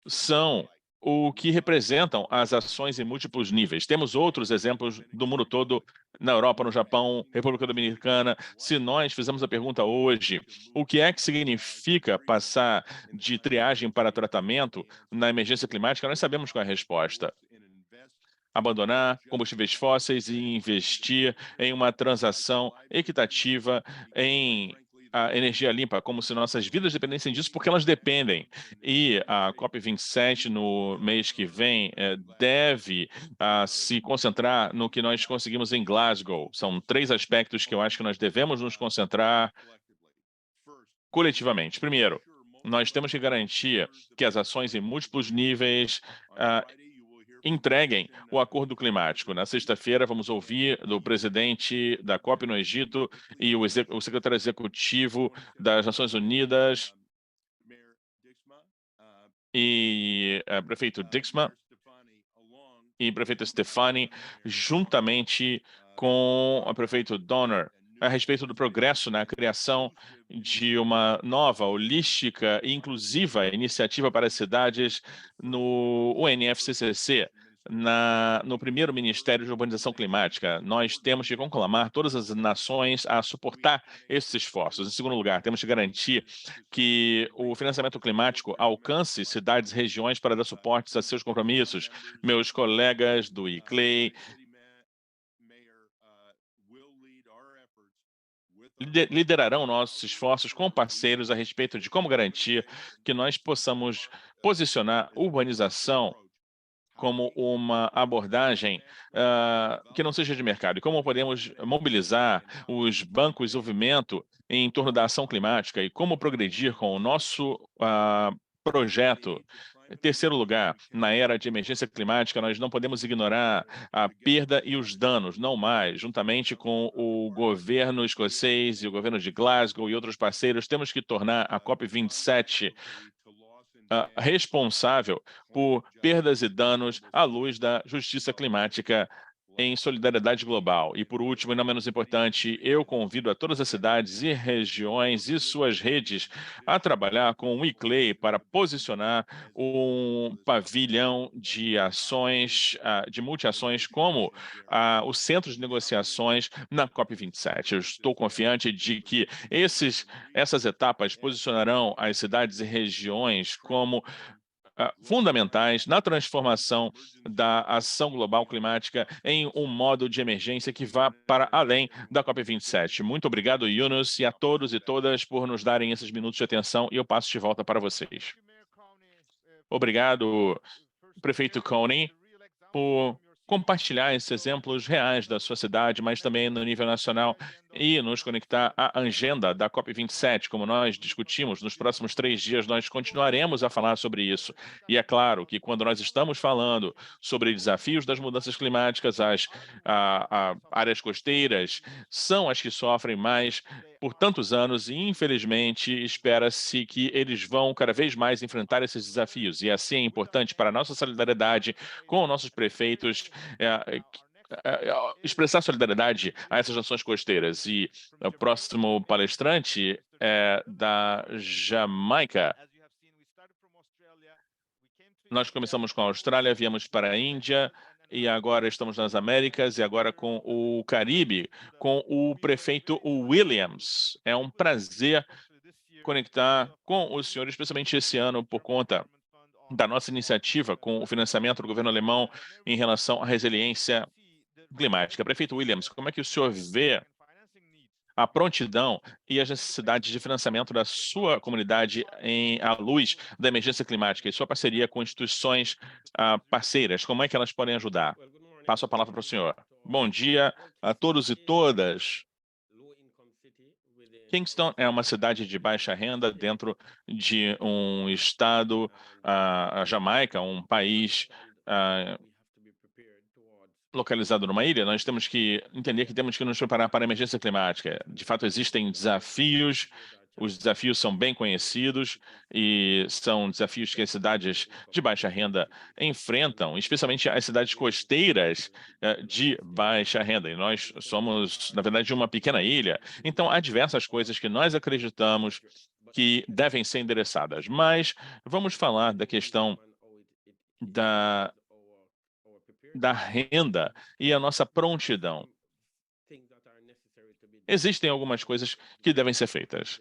S1: são o que representam as ações em múltiplos níveis. Temos outros exemplos do mundo todo, na Europa, no Japão, República Dominicana. Se nós fizermos a pergunta hoje, o que é que significa passar de triagem para tratamento na emergência climática, nós sabemos qual é a resposta. Abandonar combustíveis fósseis e investir em uma transação equitativa em a energia limpa, como se nossas vidas dependessem disso, porque elas dependem. E a COP27, no mês que vem, deve se concentrar no que nós conseguimos em Glasgow. São 3 aspectos que eu acho que nós devemos nos concentrar coletivamente. Primeiro, nós temos que garantir que as ações em múltiplos níveis entreguem o acordo climático. Na sexta-feira, vamos ouvir do presidente da COP no Egito e o secretário executivo das Nações Unidas e prefeito Dixma, e prefeita Stefani, juntamente com o prefeito Donner, a respeito do progresso na criação de uma nova, holística e inclusiva iniciativa para as cidades no UNFCCC, no primeiro Ministério de Urbanização Climática. Nós temos que conclamar todas as nações a suportar esses esforços. Em segundo lugar, temos que garantir que o financiamento climático alcance cidades e regiões para dar suporte a seus compromissos. Meus colegas do ICLEI liderarão nossos esforços com parceiros a respeito de como garantir que nós possamos posicionar urbanização como uma abordagem que não seja de mercado. E como podemos mobilizar os bancos de desenvolvimento em torno da ação climática e como progredir com o nosso projeto. Em terceiro lugar, na era de emergência climática, nós não podemos ignorar a perda e os danos, não mais. Juntamente com o governo escocês e o governo de Glasgow e outros parceiros, temos que tornar a COP27 responsável por perdas e danos à luz da justiça climática em solidariedade global. E, por último, e não menos importante, eu convido a todas as cidades e regiões e suas redes a trabalhar com o ICLEI para posicionar um pavilhão de ações, de multiações, como o centro de negociações na COP27. Eu estou confiante de que essas etapas posicionarão as cidades e regiões como fundamentais na transformação da ação global climática em um modo de emergência que vá para além da COP27. Muito obrigado, Yunus, e a todos e todas por nos darem esses minutos de atenção, e eu passo de volta para vocês. Obrigado, prefeito Coney, por compartilhar esses exemplos reais da sua cidade, mas também no nível nacional, e nos conectar à agenda da COP27. Como nós discutimos, nos próximos 3 dias nós continuaremos a falar sobre isso. E é claro que quando nós estamos falando sobre desafios das mudanças climáticas, as áreas costeiras são as que sofrem mais por tantos anos e, infelizmente, espera-se que eles vão cada vez mais enfrentar esses desafios. E assim é importante para a nossa solidariedade com nossos prefeitos, expressar solidariedade a essas nações costeiras. E o próximo palestrante é da Jamaica. Nós começamos com a Austrália, viemos para a Índia, e agora estamos nas Américas, e agora com o Caribe, com o prefeito Williams. É um prazer conectar com o senhor, especialmente esse ano, por conta da nossa iniciativa com o financiamento do governo alemão em relação à resiliência climática. Prefeito Williams, como é que o senhor vê a prontidão e as necessidades de financiamento da sua comunidade à luz da emergência climática e sua parceria com instituições parceiras? Como é que elas podem ajudar? Passo a palavra para o senhor. Bom dia a todos e todas. Kingston é uma cidade de baixa renda dentro de um estado, a Jamaica, um país localizado numa ilha. Nós temos que entender que temos que nos preparar para a emergência climática. De fato, existem desafios. Os desafios são bem conhecidos e são desafios que as cidades de baixa renda enfrentam, especialmente as cidades costeiras de baixa renda. E nós somos, na verdade, uma pequena ilha. Então, há diversas coisas que nós acreditamos que devem ser endereçadas. Mas vamos falar da questão da renda e a nossa prontidão. Existem algumas coisas que devem ser feitas.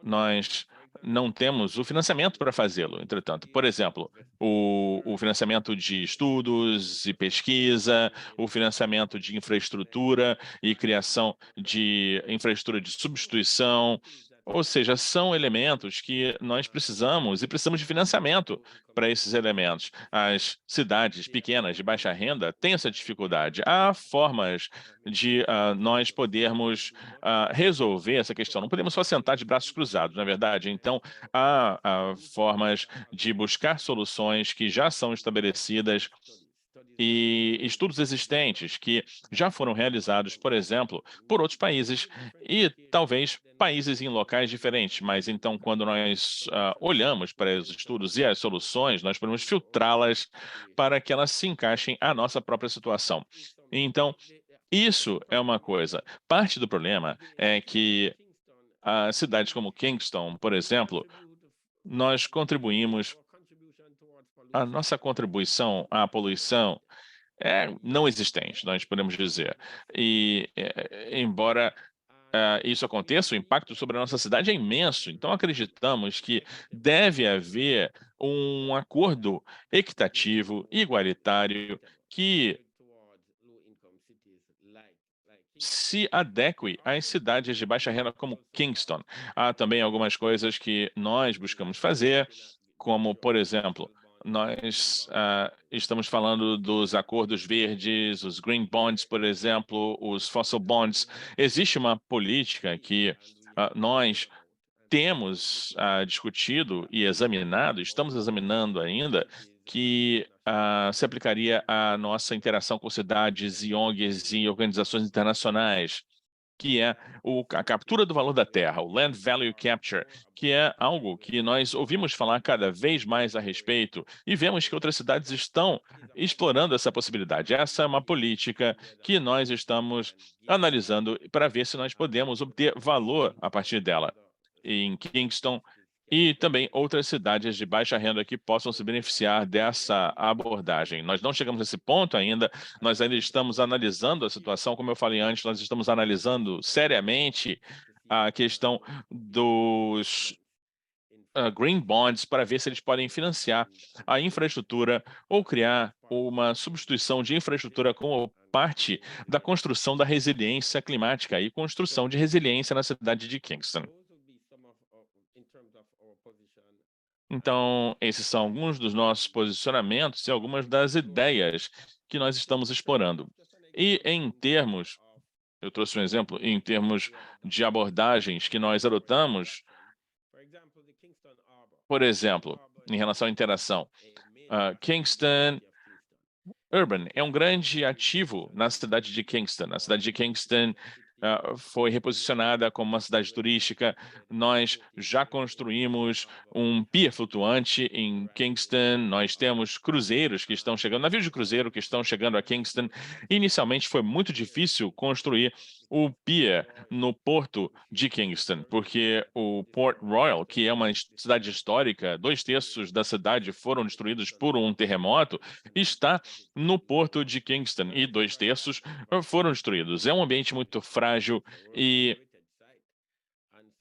S1: Nós não temos o financiamento para fazê-lo, entretanto. Por exemplo, o financiamento de estudos e pesquisa, o financiamento de infraestrutura e criação de infraestrutura de substituição, ou seja, são elementos que nós precisamos e precisamos de financiamento para esses elementos. As cidades pequenas de baixa renda têm essa dificuldade. Há formas de nós podermos resolver essa questão. Não podemos só sentar de braços cruzados, na verdade. Então, há formas de buscar soluções que já são estabelecidas e estudos existentes que já foram realizados, por exemplo, por outros países e talvez países em locais diferentes. Mas então, quando nós olhamos para os estudos e as soluções, nós podemos filtrá-las para que elas se encaixem à nossa própria situação. Então, isso é uma coisa. Parte do problema é que cidades como Kingston, por exemplo, nós contribuímos, a nossa contribuição à poluição é não existente, nós podemos dizer. E, embora isso aconteça, o impacto sobre a nossa cidade é imenso. Então, acreditamos que deve haver um acordo equitativo, igualitário, que se adeque às cidades de baixa renda como Kingston. Há também algumas coisas que nós buscamos fazer, como, por exemplo, nós estamos falando dos acordos verdes, os green bonds, por exemplo, os fossil bonds. Existe uma política que nós temos discutido e examinado, estamos examinando ainda, que se aplicaria à nossa interação com cidades e ONGs e organizações internacionais, que é a captura do valor da terra, o Land Value Capture, que é algo que nós ouvimos falar cada vez mais a respeito e vemos que outras cidades estão explorando essa possibilidade. Essa é uma política que nós estamos analisando para ver se nós podemos obter valor a partir dela em Kingston e também outras cidades de baixa renda que possam se beneficiar dessa abordagem. Nós não chegamos nesse ponto ainda, nós ainda estamos analisando a situação, como eu falei antes, nós estamos analisando seriamente a questão dos green bonds para ver se eles podem financiar a infraestrutura ou criar uma substituição de infraestrutura como parte da construção da resiliência climática e construção de resiliência na cidade de Kingston. Então, esses são alguns dos nossos posicionamentos e algumas das ideias que nós estamos explorando. E em termos, eu trouxe um exemplo, em termos de abordagens que nós adotamos, por exemplo, em relação à interação, Kingston Urban é um grande ativo na cidade de Kingston. A cidade de Kingston foi reposicionada como uma cidade turística. Nós já construímos um pier flutuante em Kingston. Nós temos cruzeiros que estão chegando, navios de cruzeiro que estão chegando a Kingston. Inicialmente foi muito difícil construir o pier no porto de Kingston, porque o Port Royal, que é uma cidade histórica, 2/3 da cidade foram destruídos por um terremoto, está no porto de Kingston e 2/3 foram destruídos. É um ambiente muito frágil e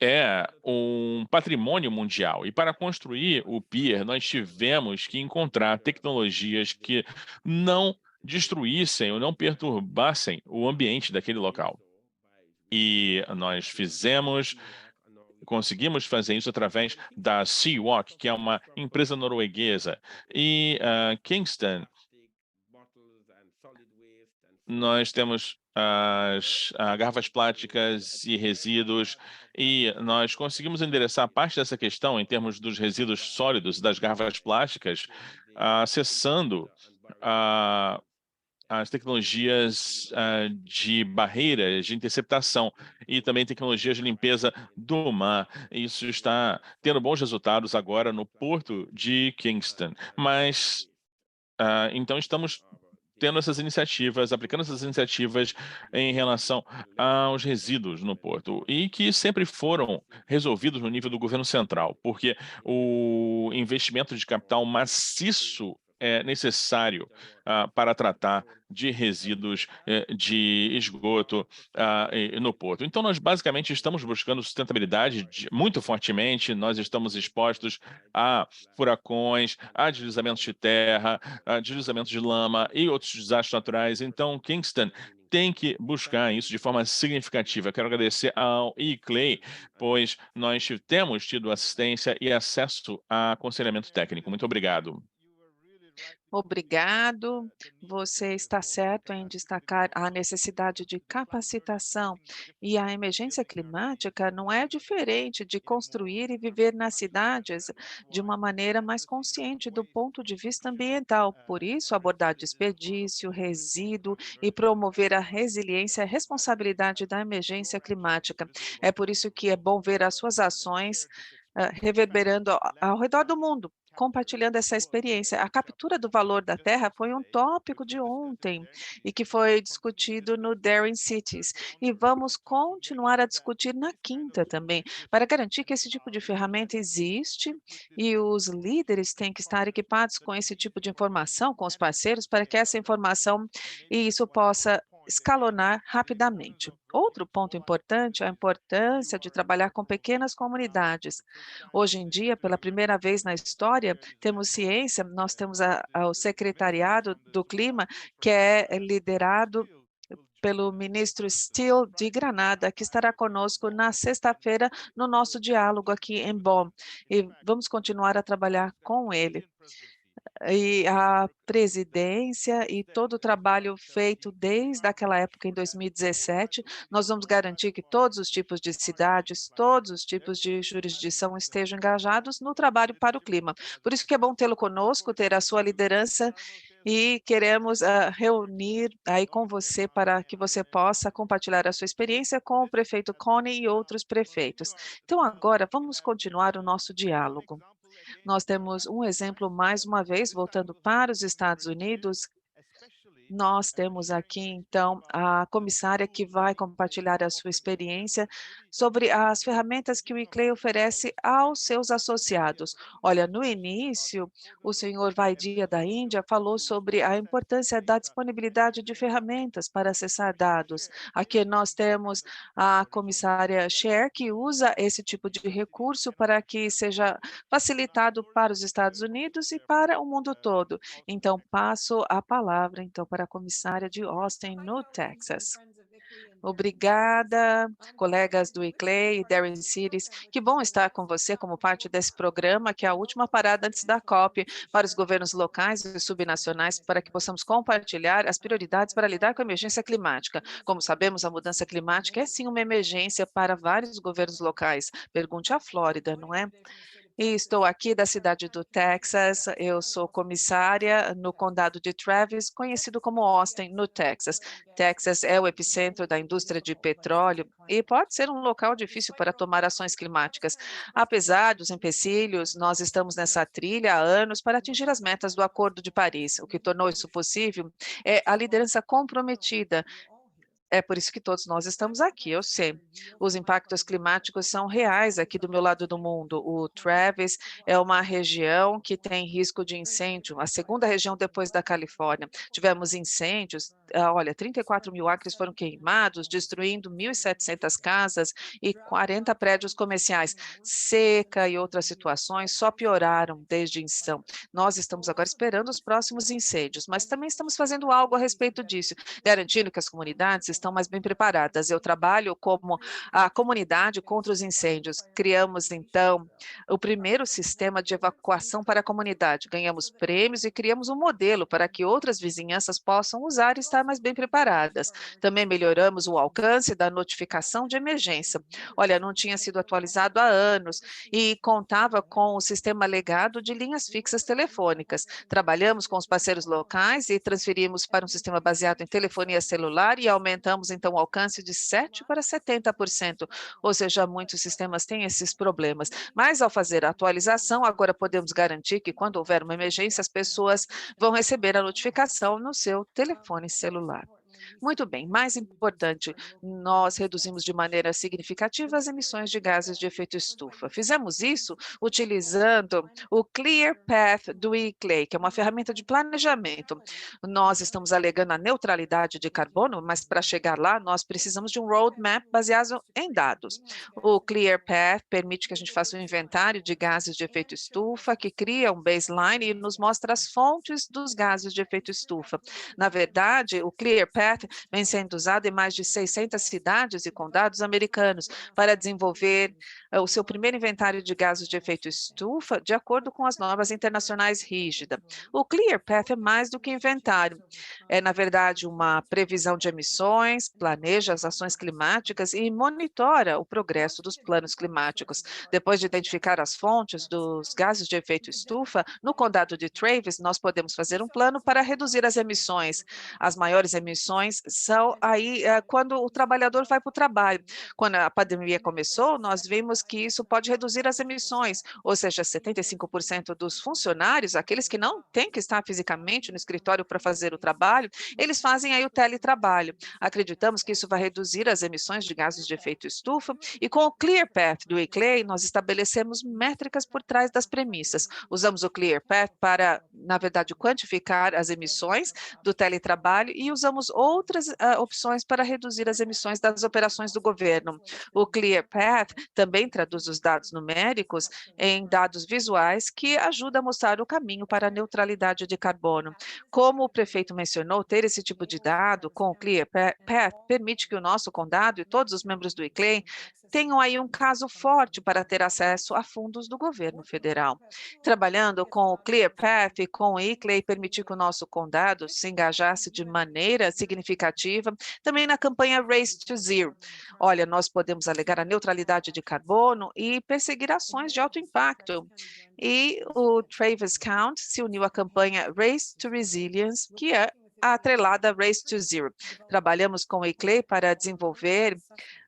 S1: é um patrimônio mundial. E para construir o pier, nós tivemos que encontrar tecnologias que não destruíssem ou não perturbassem o ambiente daquele local. E nós conseguimos fazer isso através da Seawalk, que é uma empresa norueguesa. E Kingston, nós temos as garrafas plásticas e resíduos, e nós conseguimos endereçar parte dessa questão em termos dos resíduos sólidos das garrafas plásticas, acessando as tecnologias de barreiras de interceptação e também tecnologias de limpeza do mar. Isso está tendo bons resultados agora no porto de Kingston. Mas, então, estamos tendo essas iniciativas, aplicando essas iniciativas em relação aos resíduos no porto, e que sempre foram resolvidos no nível do governo central, porque o investimento de capital maciço é necessário para tratar de resíduos de esgoto no porto. Então, nós basicamente estamos buscando sustentabilidade muito fortemente, nós estamos expostos a furacões, a deslizamentos de terra, a deslizamentos de lama e outros desastres naturais. Então, Kingston tem que buscar isso de forma significativa. Quero agradecer ao E-Clay, pois nós temos tido assistência e acesso a aconselhamento técnico. Muito obrigado.
S2: Obrigado. Você está certo em destacar a necessidade de capacitação e a emergência climática não é diferente de construir e viver nas cidades de uma maneira mais consciente do ponto de vista ambiental. Por isso, abordar desperdício, resíduo e promover a resiliência é responsabilidade da emergência climática. É por isso que é bom ver as suas ações reverberando ao redor do mundo, compartilhando essa experiência. A captura do valor da terra foi um tópico de ontem e que foi discutido no Daring Cities. E vamos continuar a discutir na quinta também, para garantir que esse tipo de ferramenta existe e os líderes têm que estar equipados com esse tipo de informação, com os parceiros, para que essa informação e isso possa escalonar rapidamente. Outro ponto importante é a importância de trabalhar com pequenas comunidades. Hoje em dia, pela primeira vez na história, temos ciência, nós temos o Secretariado do Clima, que é liderado pelo ministro Steele de Granada, que estará conosco na sexta-feira no nosso diálogo aqui em Bonn. E vamos continuar a trabalhar com ele. E a presidência e todo o trabalho feito desde aquela época, em 2017, nós vamos garantir que todos os tipos de cidades, todos os tipos de jurisdição estejam engajados no trabalho para o clima. Por isso que é bom tê-lo conosco, ter a sua liderança e queremos reunir aí com você para que você possa compartilhar a sua experiência com o prefeito Coney e outros prefeitos. Então agora vamos continuar o nosso diálogo. Nós temos um exemplo, mais uma vez, voltando para os Estados Unidos, nós temos aqui, então, a comissária que vai compartilhar a sua experiência sobre as ferramentas que o ICLEI oferece aos seus associados. Olha, no início, o senhor Vaidia da Índia falou sobre a importância da disponibilidade de ferramentas para acessar dados. Aqui nós temos a comissária Cher, que usa esse tipo de recurso para que seja facilitado para os Estados Unidos e para o mundo todo. Então, passo a palavra, então, para a comissária de Austin, no Texas. Obrigada, colegas do ICLEI e Daring Cities. Que bom estar com você como parte desse programa, que é a última parada antes da COP, para os governos locais e subnacionais, para que possamos compartilhar as prioridades para lidar com a emergência climática. Como sabemos, a mudança climática é sim uma emergência para vários governos locais. Pergunte à Flórida, não é? E estou aqui da cidade do Texas, eu sou comissária no condado de Travis, conhecido como Austin, no Texas. Texas é o epicentro da indústria de petróleo e pode ser um local difícil para tomar ações climáticas. Apesar dos empecilhos, nós estamos nessa trilha há anos para atingir as metas do Acordo de Paris. O que tornou isso possível é a liderança comprometida. É por isso que todos nós estamos aqui, eu sei. Os impactos climáticos são reais aqui do meu lado do mundo. O Travis é uma região que tem risco de incêndio, a segunda região depois da Califórnia. Tivemos incêndios, olha, 34 mil acres foram queimados, destruindo 1.700 casas e 40 prédios comerciais. Seca e outras situações só pioraram desde então. Nós estamos agora esperando os próximos incêndios, mas também estamos fazendo algo a respeito disso, garantindo que as comunidades estão mais bem preparadas. Eu trabalho como a comunidade contra os incêndios. Criamos, então, o primeiro sistema de evacuação para a comunidade. Ganhamos prêmios e criamos um modelo para que outras vizinhanças possam usar e estar mais bem preparadas. Também melhoramos o alcance da notificação de emergência. Olha, não tinha sido atualizado há anos e contava com o sistema legado de linhas fixas telefônicas. Trabalhamos com os parceiros locais e transferimos para um sistema baseado em telefonia celular e aumentamos, então, o alcance de 7% para 70%, ou seja, muitos sistemas têm esses problemas. Mas, ao fazer a atualização, agora podemos garantir que, quando houver uma emergência, as pessoas vão receber a notificação no seu telefone celular. Muito bem, mais importante, nós reduzimos de maneira significativa as emissões de gases de efeito estufa. Fizemos isso utilizando o Clear Path do ICLEI, que é uma ferramenta de planejamento. Nós estamos alegando a neutralidade de carbono, mas para chegar lá, nós precisamos de um roadmap baseado em dados. O Clear Path permite que a gente faça um inventário de gases de efeito estufa, que cria um baseline e nos mostra as fontes dos gases de efeito estufa. Na verdade, o Clear Path Path vem sendo usado em mais de 600 cidades e condados americanos para desenvolver o seu primeiro inventário de gases de efeito estufa de acordo com as normas internacionais rígidas. O ClearPath é mais do que inventário. É, na verdade, uma previsão de emissões, planeja as ações climáticas e monitora o progresso dos planos climáticos. Depois de identificar as fontes dos gases de efeito estufa, no condado de Travis, nós podemos fazer um plano para reduzir as emissões. As maiores emissões são aí quando o trabalhador vai para o trabalho. Quando a pandemia começou, nós vimos que isso pode reduzir as emissões, ou seja, 75% dos funcionários, aqueles que não têm que estar fisicamente no escritório para fazer o trabalho, eles fazem aí o teletrabalho. Acreditamos que isso vai reduzir as emissões de gases de efeito estufa e com o ClearPath do ICLEI, nós estabelecemos métricas por trás das premissas. Usamos o ClearPath para, na verdade, quantificar as emissões do teletrabalho e usamos outras opções para reduzir as emissões das operações do governo. O ClearPath também traduz os dados numéricos em dados visuais que ajudam a mostrar o caminho para a neutralidade de carbono. Como o prefeito mencionou, ter esse tipo de dado com o ClearPath permite que o nosso condado e todos os membros do ICLEI tenham aí um caso forte para ter acesso a fundos do governo federal. Trabalhando com o ClearPath e com o ICLEI, permitir que o nosso condado se engajasse de maneira significativa também na campanha Race to Zero. Olha, nós podemos alegar a neutralidade de carbono e perseguir ações de alto impacto. E o Travis County se uniu à campanha Race to Resilience, que é a atrelada Race to Zero. Trabalhamos com o ICLEI para desenvolver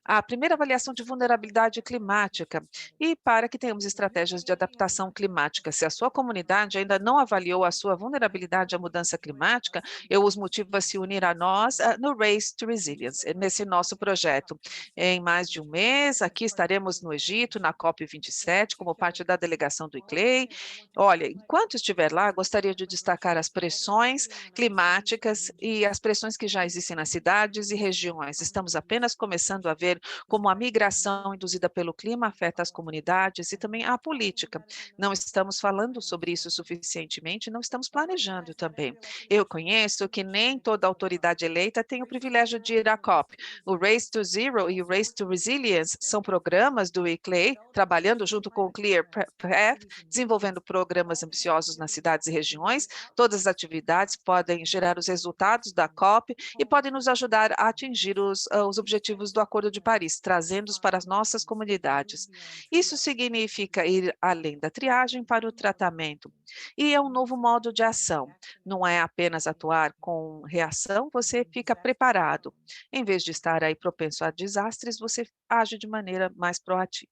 S2: a primeira avaliação de vulnerabilidade climática e para que tenhamos estratégias de adaptação climática. Se a sua comunidade ainda não avaliou a sua vulnerabilidade à mudança climática, eu os motivo a se unir a nós no Race to Resilience, nesse nosso projeto. Em mais de um mês, aqui estaremos no Egito, na COP27, como parte da delegação do ICLEI. Olha, enquanto estiver lá, gostaria de destacar as pressões climáticas e as pressões que já existem nas cidades e regiões. Estamos apenas começando a ver como a migração induzida pelo clima afeta as comunidades e também a política. Não estamos falando sobre isso suficientemente, não estamos planejando também. Eu conheço que nem toda autoridade eleita tem o privilégio de ir à COP. O Race to Zero e o Race to Resilience são programas do ICLEI, trabalhando junto com o ClearPath, desenvolvendo programas ambiciosos nas cidades e regiões. Todas as atividades podem gerar os resultados da COP e podem nos ajudar a atingir os objetivos do Acordo de Paris, trazendo-os para as nossas comunidades. Isso significa ir além da triagem para o tratamento. E é um novo modo de ação. Não é apenas atuar com reação, você fica preparado. Em vez de estar aí propenso a desastres, você age de maneira mais proativa.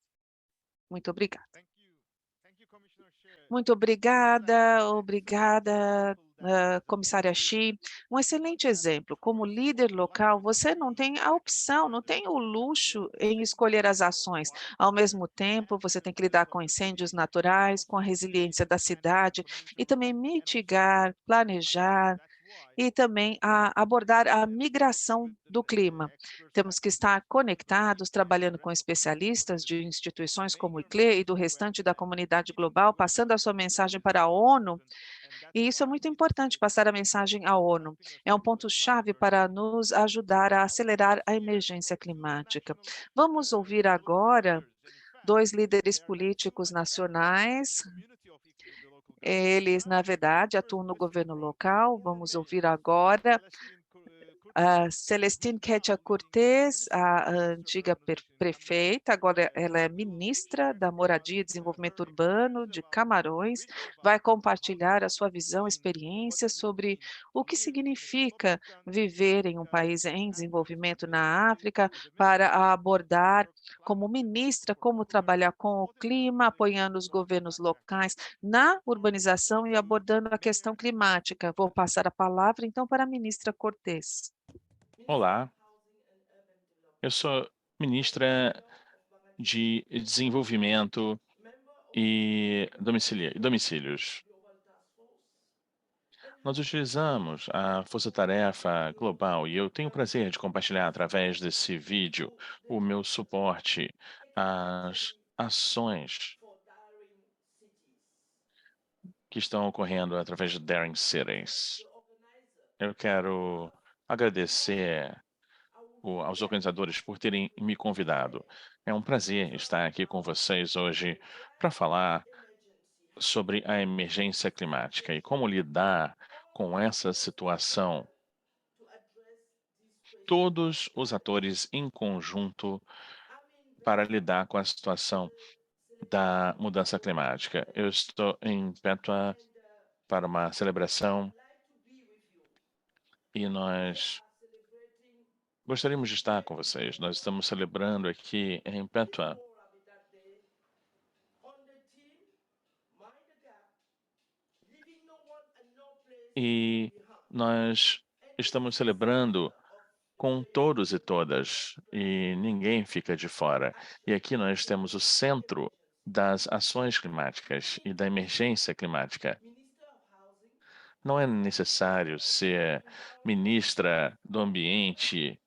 S2: Muito obrigada. Muito obrigada, comissária Xi. Um excelente exemplo. Como líder local, você não tem a opção, não tem o luxo em escolher as ações. Ao mesmo tempo, você tem que lidar com incêndios naturais, com a resiliência da cidade e também mitigar, planejar, e também a abordar a migração do clima. Temos que estar conectados, trabalhando com especialistas de instituições como o ICLE e do restante da comunidade global, passando a sua mensagem para a ONU, e isso é muito importante, passar a mensagem à ONU. É um ponto-chave para nos ajudar a acelerar a emergência climática. Vamos ouvir agora dois líderes políticos nacionais. Eles, na verdade, atuam no governo local. Vamos ouvir agora a Celestine Quetia Cortez, a antiga prefeita, agora ela é ministra da Moradia e Desenvolvimento Urbano de Camarões, vai compartilhar a sua visão, experiência sobre o que significa viver em um país em desenvolvimento na África, para abordar como ministra, como trabalhar com o clima, apoiando os governos locais na urbanização e abordando a questão climática. Vou passar a palavra, então, para a ministra Cortez.
S1: Olá, eu sou ministra de Desenvolvimento e Domicílios. Nós utilizamos a Força-Tarefa Global e eu tenho o prazer de compartilhar através desse vídeo o meu suporte às ações que estão ocorrendo através de Daring Cities. Eu quero agradecer aos organizadores por terem me convidado. É um prazer estar aqui com vocês hoje para falar sobre a emergência climática e como lidar com essa situação. Todos os atores em conjunto para lidar com a situação da mudança climática. Eu estou em Pétua para uma celebração e nós gostaríamos de estar com vocês. Nós estamos celebrando aqui em Pétua e nós estamos celebrando com todos e todas, e ninguém fica de fora. E aqui nós temos o centro das ações climáticas e da emergência climática. Não é necessário ser ministra do Ambiente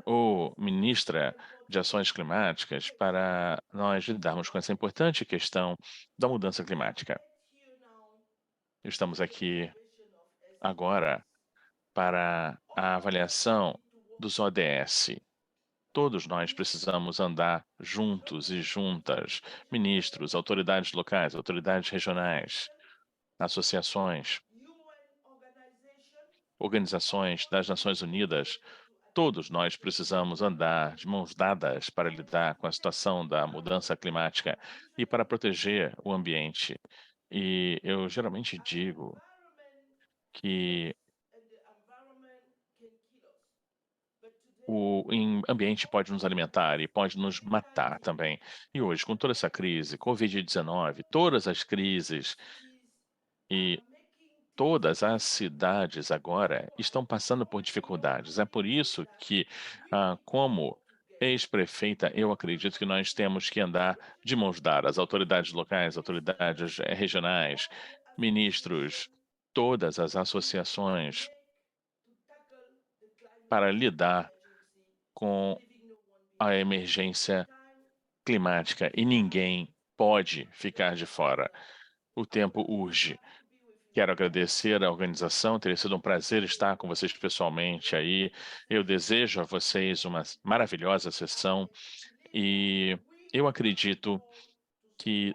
S1: ou ministra de Ações Climáticas para nós lidarmos com essa importante questão da mudança climática. Estamos aqui agora para a avaliação dos ODS. Todos nós precisamos andar juntos e juntas, ministros, autoridades locais, autoridades regionais, associações, organizações das Nações Unidas. Todos nós precisamos andar de mãos dadas para lidar com a situação da mudança climática e para proteger o ambiente. E eu geralmente digo que o ambiente pode nos alimentar e pode nos matar também. E hoje, com toda essa crise, Covid-19, todas as crises e todas as cidades agora estão passando por dificuldades. É por isso que, como ex-prefeita, eu acredito que nós temos que andar de mãos dadas, autoridades locais, autoridades regionais, ministros, todas as associações, para lidar com a emergência climática e ninguém pode ficar de fora. O tempo urge. Quero agradecer à organização, teria sido um prazer estar com vocês pessoalmente aí. Eu desejo a vocês uma maravilhosa sessão e eu acredito que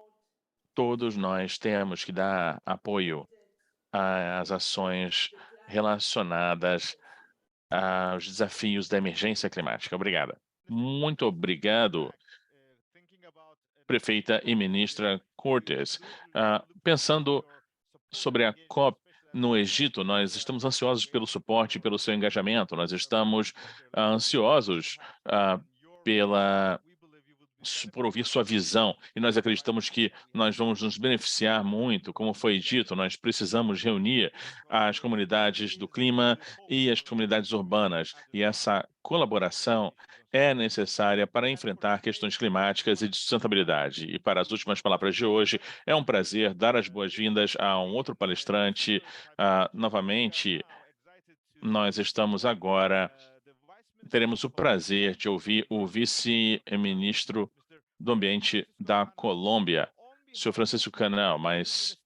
S1: todos nós temos que dar apoio às ações relacionadas aos desafios da emergência climática. Obrigada. Muito obrigado, prefeita e ministra Cortes. Pensando sobre a COP no Egito, nós estamos ansiosos pelo suporte, pelo seu engajamento, nós estamos ansiosos pela por ouvir sua visão, e nós acreditamos que nós vamos nos beneficiar muito, como foi dito, nós precisamos reunir as comunidades do clima e as comunidades urbanas, e essa colaboração é necessária para enfrentar questões climáticas e de sustentabilidade. E para as últimas palavras de hoje, é um prazer dar as boas-vindas a um outro palestrante. Novamente, nós estamos agora teremos o prazer de ouvir o vice-ministro do Ambiente da Colômbia, senhor Francisco Canal, mas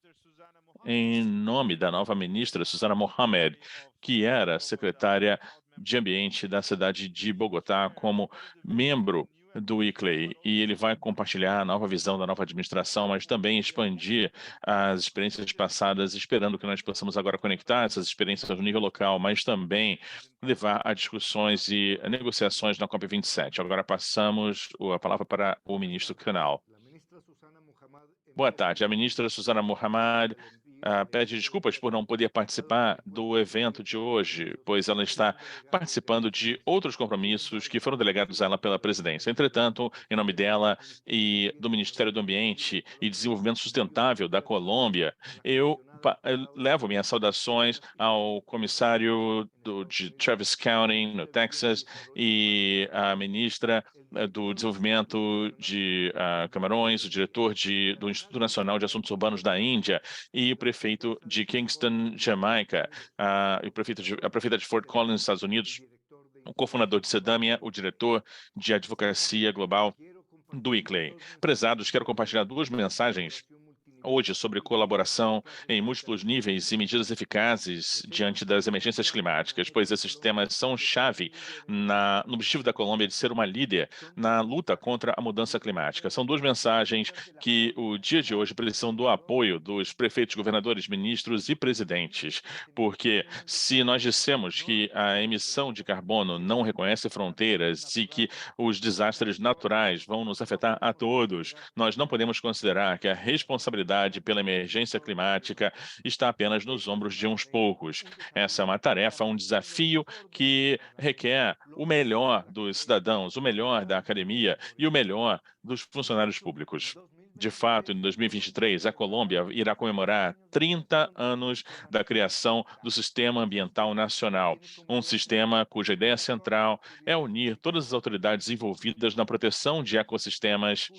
S1: em nome da nova ministra Susana Mohamed, que era secretária de Ambiente da cidade de Bogotá, como membro do ICLEI, e ele vai compartilhar a nova visão da nova administração, mas também expandir as experiências passadas, esperando que nós possamos agora conectar essas experiências no nível local, mas também levar a discussões e negociações na COP27. Agora passamos a palavra para o ministro Canal. Boa tarde. A ministra Susana Mohamed pede desculpas por não poder participar do evento de hoje, pois ela está participando de outros compromissos que foram delegados a ela pela presidência. Entretanto, em nome dela e do Ministério do Ambiente e Desenvolvimento Sustentável da Colômbia, eu levo minhas saudações ao comissário de Travis County, no Texas, e à ministra do Desenvolvimento de Camarões, o diretor do Instituto Nacional de Assuntos Urbanos da Índia e o prefeito de Kingston, Jamaica, a prefeita de Fort Collins, Estados Unidos, o cofundador de Sedamia, o diretor de Advocacia Global do ICLEI. Prezados, quero compartilhar duas mensagens hoje sobre colaboração em múltiplos níveis e medidas eficazes diante das emergências climáticas, pois esses temas são chave no objetivo da Colômbia de ser uma líder na luta contra a mudança climática. São duas mensagens que o dia de hoje precisam do apoio dos prefeitos, governadores, ministros e presidentes, porque se nós dissemos que a emissão de carbono não reconhece fronteiras e que os desastres naturais vão nos afetar a todos, nós não podemos considerar que a responsabilidade pela emergência climática está apenas nos ombros de uns poucos. Essa é uma tarefa, um desafio que requer o melhor dos cidadãos, o melhor da academia e o melhor dos funcionários públicos. De fato, em 2023, a Colômbia irá comemorar 30 anos da criação do Sistema Ambiental Nacional, um sistema cuja ideia central é unir todas as autoridades envolvidas na proteção de ecossistemas,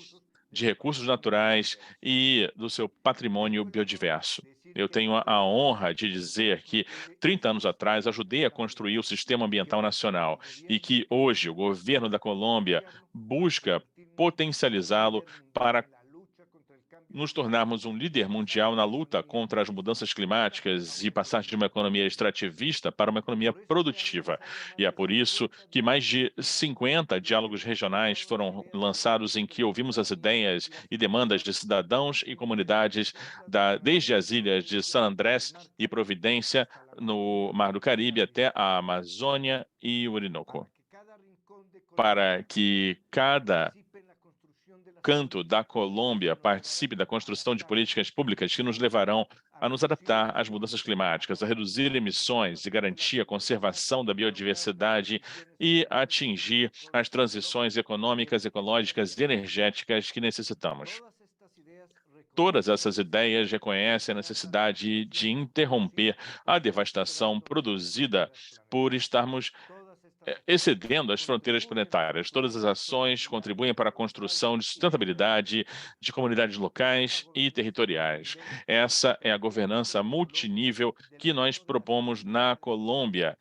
S1: de recursos naturais e do seu patrimônio biodiverso. Eu tenho a honra de dizer que 30 anos atrás ajudei a construir o Sistema Ambiental Nacional e que hoje o governo da Colômbia busca potencializá-lo para nos tornarmos um líder mundial na luta contra as mudanças climáticas e passar de uma economia extrativista para uma economia produtiva. E é por isso que mais de 50 diálogos regionais foram lançados em que ouvimos as ideias e demandas de cidadãos e comunidades desde as ilhas de San Andrés e Providência, no Mar do Caribe, até a Amazônia e o Orinoco, para que cada canto da Colômbia participe da construção de políticas públicas que nos levarão a nos adaptar às mudanças climáticas, a reduzir emissões e garantir a conservação da biodiversidade e atingir as transições econômicas, ecológicas e energéticas que necessitamos. Todas essas ideias reconhecem a necessidade de interromper a devastação produzida por estarmos excedendo as fronteiras planetárias. Todas as ações contribuem para a construção de sustentabilidade de comunidades locais e territoriais. Essa é a governança multinível que nós propomos na Colômbia.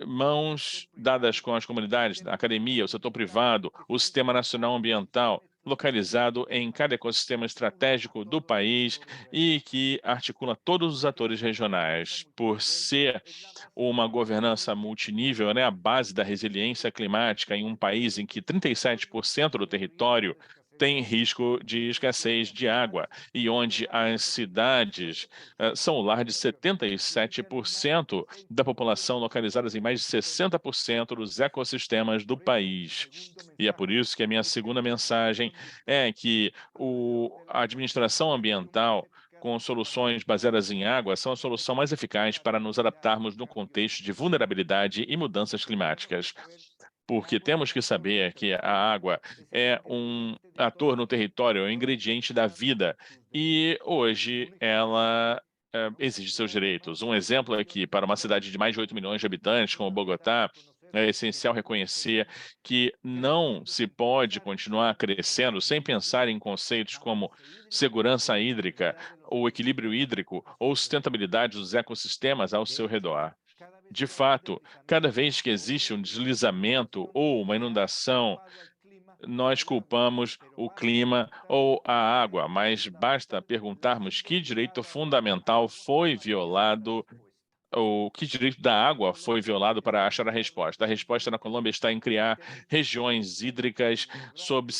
S1: Mãos dadas com as comunidades, a academia, o setor privado, o Sistema Nacional Ambiental, localizado em cada ecossistema estratégico do país e que articula todos os atores regionais. Por ser uma governança multinível, né, a base da resiliência climática em um país em que 37% do território tem risco de escassez de água e onde as cidades são o lar de 77% da população, localizadas em mais de 60% dos ecossistemas do país. E é por isso que a minha segunda mensagem é que a administração ambiental com soluções baseadas em água são a solução mais eficaz para nos adaptarmos no contexto de vulnerabilidade e mudanças climáticas. Porque temos que saber que a água é um ator no território, é um ingrediente da vida, e hoje ela exige seus direitos. Um exemplo é que, para uma cidade de mais de 8 milhões de habitantes, como Bogotá, é essencial reconhecer que não se pode continuar crescendo sem pensar em conceitos como segurança hídrica, ou equilíbrio hídrico, ou sustentabilidade dos ecossistemas ao seu redor. De fato, cada vez que existe um deslizamento ou uma inundação, nós culpamos o clima ou a água, mas basta perguntarmos que direito fundamental foi violado, o que direito da água foi violado para achar a resposta. A resposta na Colômbia está em criar regiões hídricas sob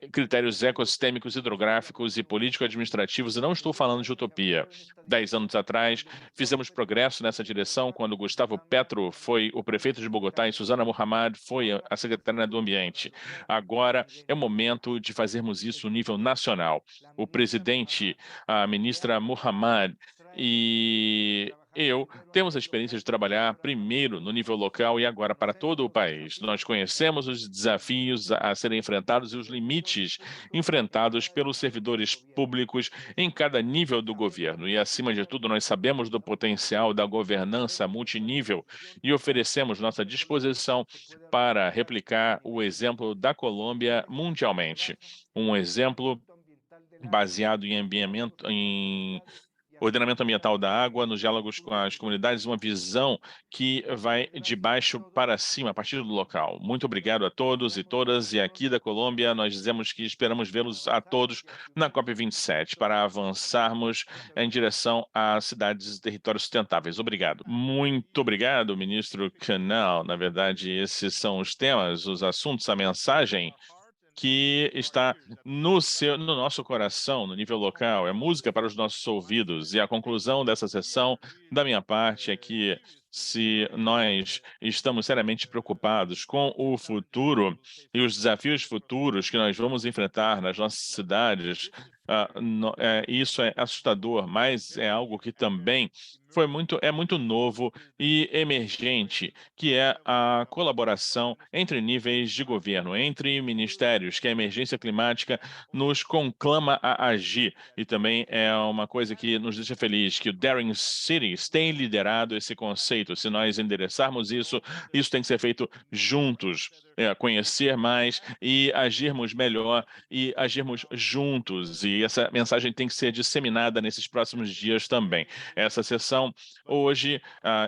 S1: critérios ecossistêmicos, hidrográficos e político-administrativos, e não estou falando de utopia. 10 anos atrás, fizemos progresso nessa direção quando Gustavo Petro foi o prefeito de Bogotá e Susana Muhammad foi a secretária do Ambiente. Agora é o momento de fazermos isso no nível nacional. O presidente, a ministra Muhammad e eu temos a experiência de trabalhar primeiro no nível local e agora para todo o país. Nós conhecemos os desafios a serem enfrentados e os limites enfrentados pelos servidores públicos em cada nível do governo. E, acima de tudo, nós sabemos do potencial da governança multinível e oferecemos nossa disposição para replicar o exemplo da Colômbia mundialmente. Um exemplo baseado em ordenamento ambiental da água, nos diálogos com as comunidades, uma visão que vai de baixo para cima, a partir do local. Muito obrigado a todos e todas, e aqui da Colômbia nós dizemos que esperamos vê-los a todos na COP27 para avançarmos em direção a cidades e territórios sustentáveis. Obrigado. Muito obrigado, ministro Canal. Na verdade, esses são os temas, os assuntos, a mensagem que está no nosso coração, no nível local, é música para os nossos ouvidos. E a conclusão dessa sessão, da minha parte, é que se nós estamos seriamente preocupados com o futuro e os desafios futuros que nós vamos enfrentar nas nossas cidades, isso é assustador, mas é algo que também é muito novo e emergente, que é a colaboração entre níveis de governo, entre ministérios, que a emergência climática nos conclama a agir. E também é uma coisa que nos deixa feliz, que o Daring Cities tem liderado esse conceito. Se nós endereçarmos isso, isso tem que ser feito juntos, conhecer mais e agirmos melhor e agirmos juntos. E essa mensagem tem que ser disseminada nesses próximos dias também. Essa sessão hoje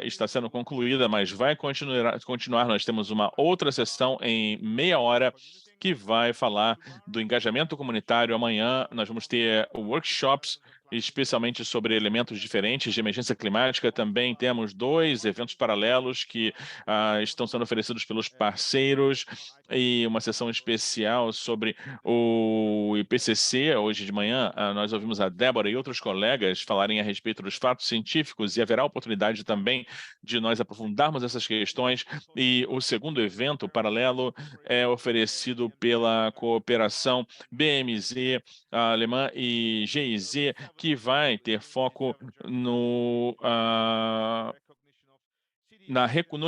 S1: está sendo concluída, mas vai continuar. Nós temos uma outra sessão em meia hora que vai falar do engajamento comunitário. Amanhã nós vamos ter workshops especialmente sobre elementos diferentes de emergência climática. Também temos 2 eventos paralelos que estão sendo oferecidos pelos parceiros e uma sessão especial sobre o IPCC. Hoje de manhã, nós ouvimos a Débora e outros colegas falarem a respeito dos fatos científicos e haverá oportunidade também de nós aprofundarmos essas questões. E o segundo evento paralelo é oferecido pela cooperação BMZ alemã e GIZ, que vai ter foco no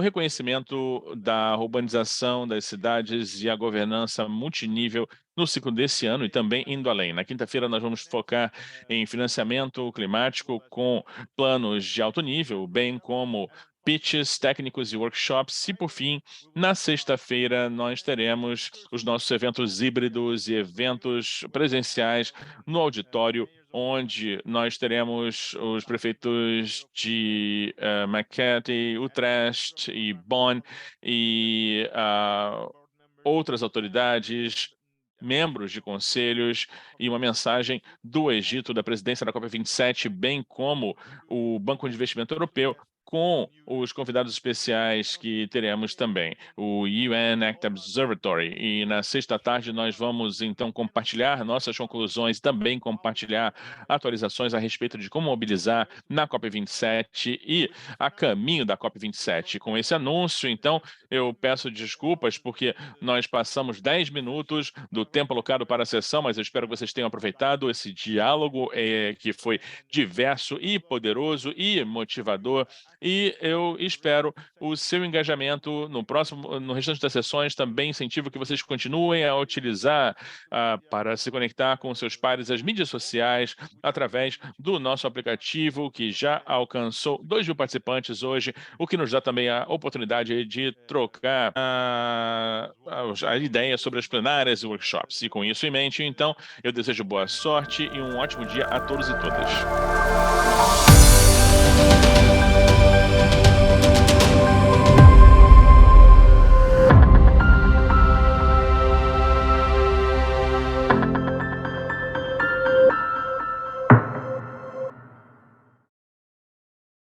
S1: reconhecimento da urbanização das cidades e a governança multinível no ciclo desse ano e também indo além. Na quinta-feira, nós vamos focar em financiamento climático com planos de alto nível, bem como pitches técnicos e workshops. E, por fim, na sexta-feira, nós teremos os nossos eventos híbridos e eventos presenciais no auditório, onde nós teremos os prefeitos de Makati, Utrecht e Bonn e outras autoridades, membros de conselhos e uma mensagem do Egito, da presidência da COP27, bem como o Banco de Investimento Europeu, com os convidados especiais que teremos também, o UN Act Observatory. E na sexta tarde nós vamos, então, compartilhar nossas conclusões, também compartilhar atualizações a respeito de como mobilizar na COP27 e a caminho da COP27. Com esse anúncio, então, eu peço desculpas porque nós passamos 10 minutos do tempo alocado para a sessão, mas eu espero que vocês tenham aproveitado esse diálogo que foi diverso e poderoso e motivador. E eu espero o seu engajamento no restante das sessões. Também incentivo que vocês continuem a utilizar para se conectar com seus pares as mídias sociais através do nosso aplicativo, que já alcançou 2.000 participantes hoje, o que nos dá também a oportunidade de trocar a ideia sobre as plenárias e workshops. E com isso em mente, então, eu desejo boa sorte e um ótimo dia a todos e todas.